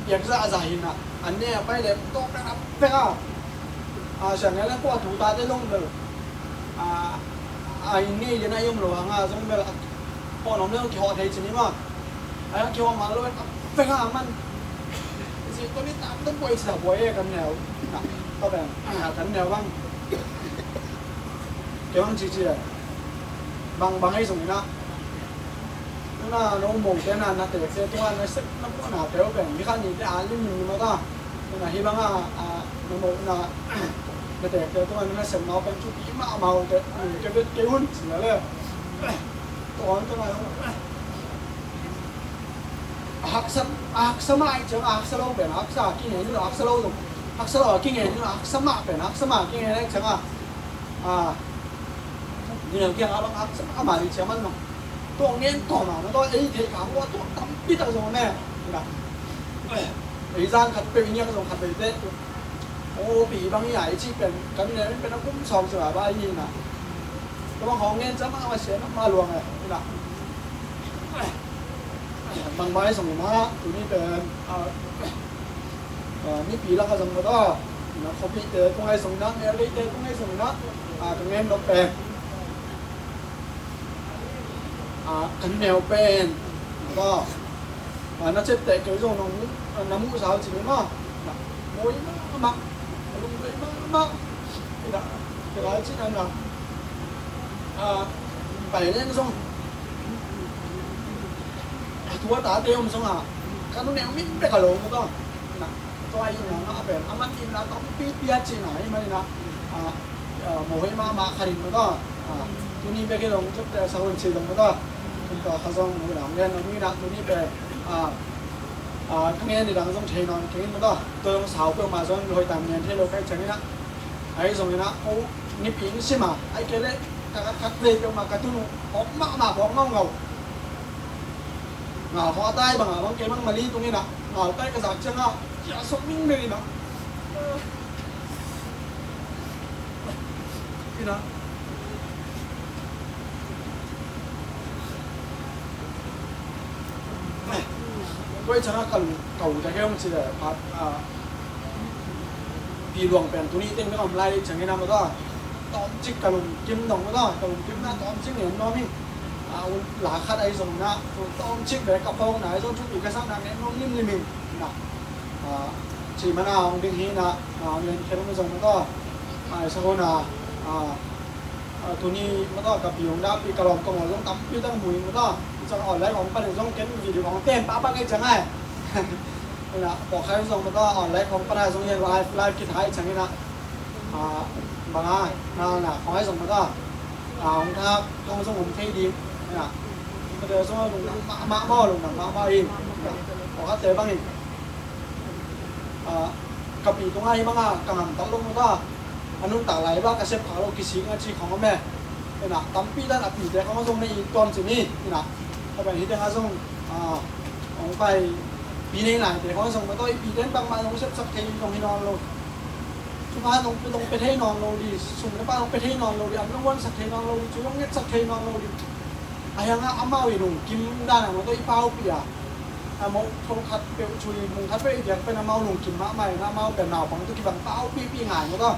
อยากจะหินอันนี้ไปเลยต้องไปครับไปก็ฉันแล้วก็ถูตาได้ลงเลยอันนี้ยังไงยมหลวงสมเด็จพอน้องเรื่องเขียวไทยชนิดว่าไอ้เขียวมาเลยไปก็มันสิตัวนี้ตามต้องไปสาวบ่อยกันแนวก็แบบกันแนวบ้างเกี่ยวกับจีบางให้สมนะน่าน้องมงแค่นั้นนะแต่เสียตัวนั้นสักน้ำก็หนาเปรี้ยวแบบมีขั้นนี้แต่อ่านยิ่งมีมาก็น่าที่บางน้องมงน่ะแต่ตัวนั้นเสร็จเราเป็นชุดที่มาเมาแต่จะเป็นเกี่ยวหุ่นเสียเลยตัวนั้นหักสมัยจังหักสโลเป็นหักสากี่เห็นหรือหักสโลตรงหักสโลกี่เห็นหรือหักสมัครเป็นหักสมัครกี่เห็นได้จังนี่เราเกี่ยวกับหักสมัครมาดิเชื่อมันเนาะตัวเงี้ยต่อมาแล้วก็ไอ้เทขาวว่าตัวตั้มปีตะโซนแน่นะไอ้จานขัดไปอย่างเงี้ยก็ต้องขัดไปเต้โอ้ปีบางใหญ่ที่เป็นกันเนี่ยเป็นนักกุ้มชองสบายบ้ายี่น่ะตัวของเงี้ยจะมาเสียน้ำมาหลวงเลยนี่นะบางใบสมมติว่าตัวนี้เป็นนี่ปีละก็สมมติว่าเขาปีเตอตรงไอ้สมนักเนี่ยเลยเตอตรงไอ้สมนักตรงนี้นกเป็นกันแนวเป็นก็น่าจะแต่เกี่ยวกับน้ำมูสาวจริงมั้ยโอ้ยมาลงเลยมานี่นะเดี๋ยวที่นั่นนะไปเนี่ยก็ส่งทัวตาเตี้ยมส่งกันแนวมิ้นไปกะโหลกก็นะตัวไอ้เนี่ยนะแบบมันอินแล้วต้องปีเปียจีหน่อยมันนะโมให้มาคารินมันก็ตัวนี้ไปแค่ลงจุดแต่สาวชีลงมันก็ก็เขาส่งหลังเรียนตรงนี้นะตัวนี้เป็นทั้งนี้ในหลังส่งเทนอนทีนี้มันก็ตัวสาวเพิ่มมาส่งโดยตามเงินที่เราใกล้ใช้นี่นะไอ้ส่งนี่นะโอ้นี่ปีนี่ใช่ไหมไอ้เกล็ดกัดเลยเพิ่มมากระตุ้นออกมาบอกน้องเราพอใต้บางเกล็ดมันมาลีตรงนี้นะใต้กระสับเจ้าอย่าส่งมิ่งเลยนะนี่นะด้วยชนะกันเก่าจะแค่มันเสียพัดปีหลวงเป็นตัวนี้เต็มไปกับลายฉันให้นำมาก็ตอมจิกกระลุมจิ้มหนองมาก็กระลุมจิ้มหน้าตอมจิกเหนียวน้องพี่หลาคัดไอ้สมนะตอมจิกแบบกับฟองไหนต้องชุบอีกกระซังนางเนี่ยน้องนิ่มเลยมึงนะฉีมะนาวดึงฮีนะเงินแค่ไม่ส่งมันก็ไอ้สกุลตัวนี้มันก็กับปีของดาปีกระลองกระหม่อมต้องตั้มปีตั้งหมุยมันก็จะอ่อนแรงของประเด็นต้องเก็บวิดีโอของเต้นป้าป้าก็จะง่ายนี่นะบอกใครส่งมันก็อ่อนแรงของประเด็นส่งเงินไลฟ์คิดให้ฉันนี่นะบางน่ะของให้ส่งมันก็ของท่าต้องส่งผมเท่ดีนี่นะ Ada so lung mak mo lung ma in. O ka te bang in. Kapi tung ai mga kangam talong mo ta. Anong talay ba kasi palo kising nga chi khong me. Ina tampi dan api te khong song nei ton sini ina. Ka ba hi te nga song ong pai pi nei lai te khong song ma toi pi den bang ma long sep sak thei long hi non lo. Chúng ta long pe thei non lo di sum na pa long pe thei non lo di am long wan sak thei non lo di chu long net sak thei non lo di. Ayang nga amawi nung kim dan mo toi pau pi a. Amo thong khat pe chui mung khat pe yak pe na mau lung kim ma mai na mau pe naw phang tu ki bang pau pi ngai mo to.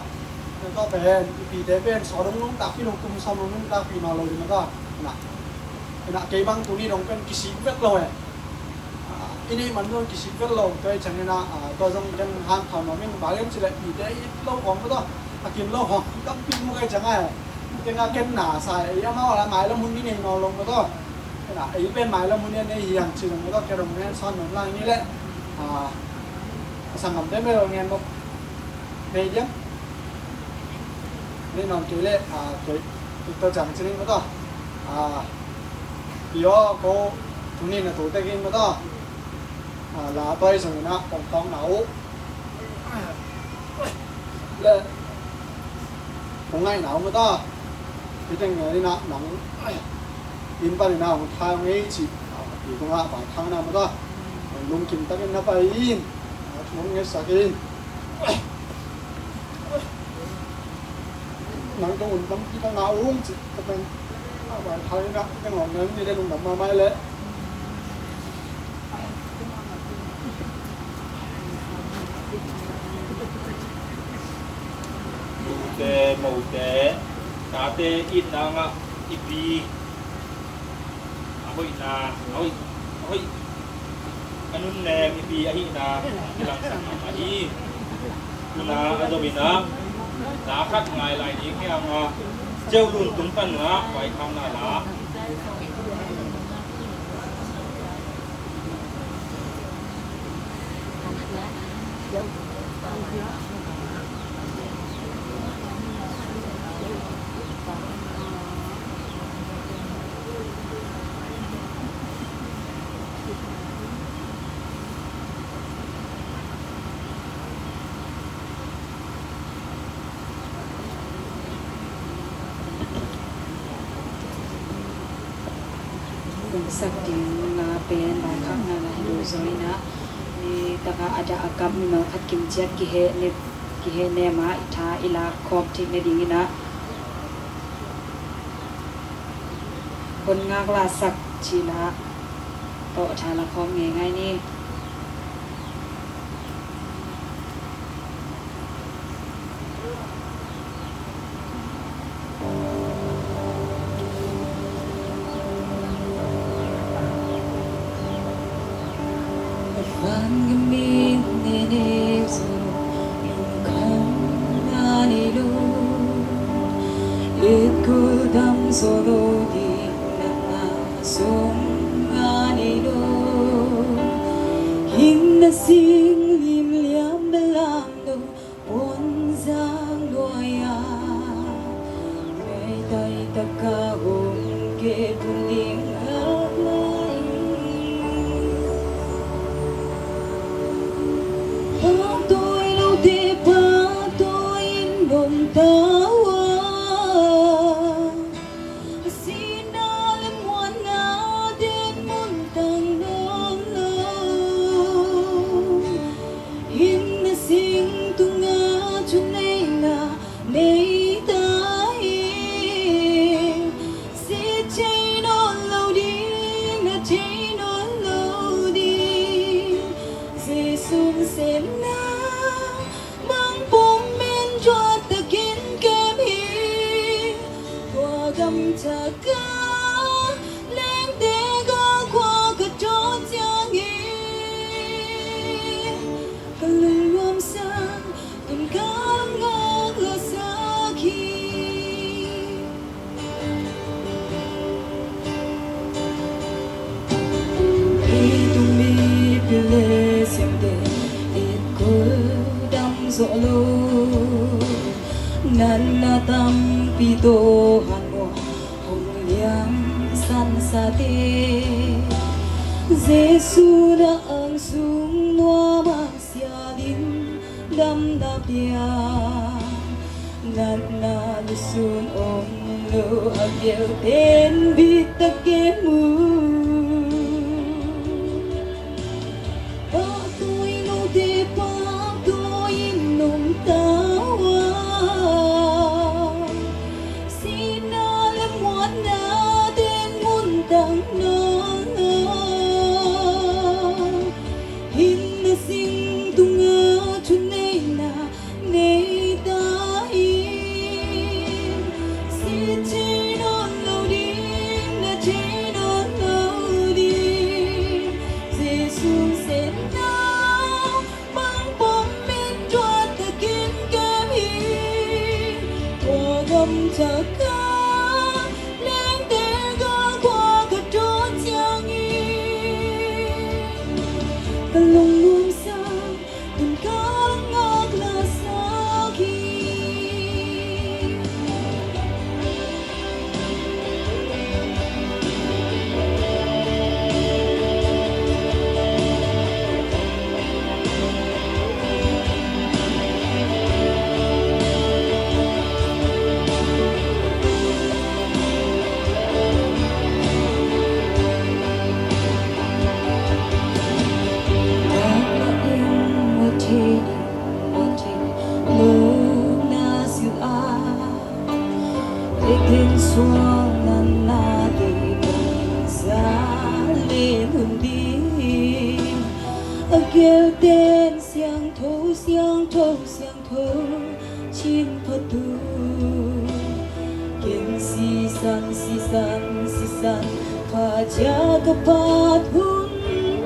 ก็เป็นปีเดเป็นสอนลงตาพี่ลงกุมซอมลงตาพี่นอนเลยมันก็นะนะเกบังตัวนี้ลงเป็นกิสิเวกเลยอันนี้มันต้องกิสิเวกเลยตัวฉันเนี่ยนะตัวจงยังหันทำมาไม่บาเล่นสิเลยปีเดโลกของมันก็กินโลกของต้องปีมันก็จะง่ายยังก็เก็บหนาใส่ยังมาอะไรหมายแล้วมุนนี่เองนอนลงมันก็นะไอ้เป็นหมายแล้วมุนเนี่ยในอย่างจริงมันก็แค่ลงเงี้ยซ่อนหนุนล่างนี่แหละสั่งกับได้ไม่ลงเงี้ยมันในเดียนี่นอนเกเรตัวจังจริงๆมันก็เดี๋ยวก็ทุนี้นะตัวเต็กินมันก็ลาไปส่งนะต้องหนาวและคงง่ายหนาวมันก็ที่จังเลยนี่นะหนังอินไปเลยนะมันทางนี้จีอยู่ตรงนั้นฝ่ายทางนั้นมันก็ลุงกินตะกินนะไปอินลุงเงี้ยสักอินหนังตรงอุ่นน้ำที่ต้องหนาวรุ่งจิจะเป็นฝ่ายไทยนะที่หลงนั้นนี่ได้ลุงดำมาไม่เลยมูเตกาเตอินนางะอิปีเอาอินาเอาอันนู้นแนงอิปีอหินาที่หลังสังมาอีนาอาจบินะนาคัดงายลายนี้แค่มาเจ้าลุ่นตุ้งตันนะไว้ข้างหน้าละSakti nga pen ba khak na la hidu zoina ni taka ada agam ni mal khat kim chat ki he ne ma itha ila khop thik ne dingina kon ngak la sak chila to tha la khom nge ngai ni solo di na sunganido hinna sing lim liam belando ponzang loya mai tai takagum ke puling alai toi lo de pa toi nom ta nan na tam pi to han mo hong liang sa san sa te Giêsu đã ân xuống noa mang sia din đam na pia nan na lu sun om lu agel ten bit ta ke mu pa tôi no de pa tôi num ta wa sina le muan na den mun dang no hin na sing tunga chunei na nei ta in si chi no lo di na chi no lo di Jesus said now bang bom min chua ta kin kem hi tua gam cha ka leng te ga qua ka chon chiang yi ka long lum sa tun ka ngak la sa ki Tin suang nan na de bong sa le hun din agel ten siang tho chin patu ken si san pha ja ka pat hun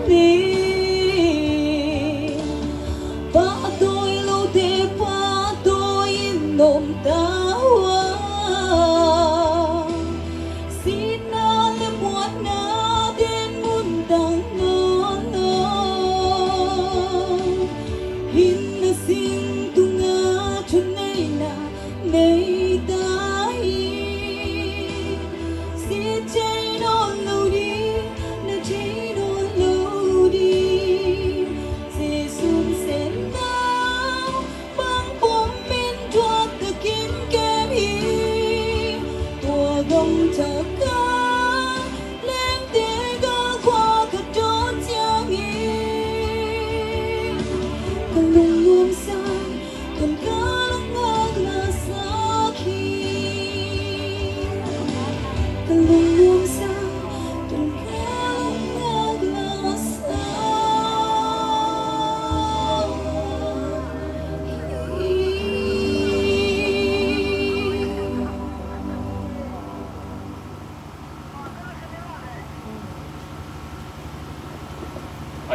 ni pa tôi lo te pa tôi nom ta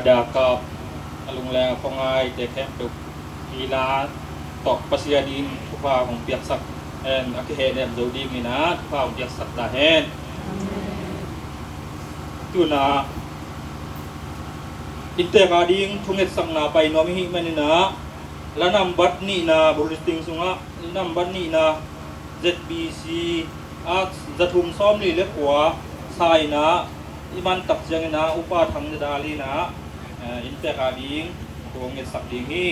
ada kap alung le pongai te kem tu ila tok pasia din upaของเปียกสักแอนอคิเฮเดมโจดีมีนะอุปาของเปียกสักตาเฮนtu na itte ka ding thunget sang na pai no mi hi manina lanam bat ni na bulisting sunga nam bat ni na ZBC at zathum som li le kwa sai na iman tak jang na upa thang da dali na itte ka ding thunget sak ding hi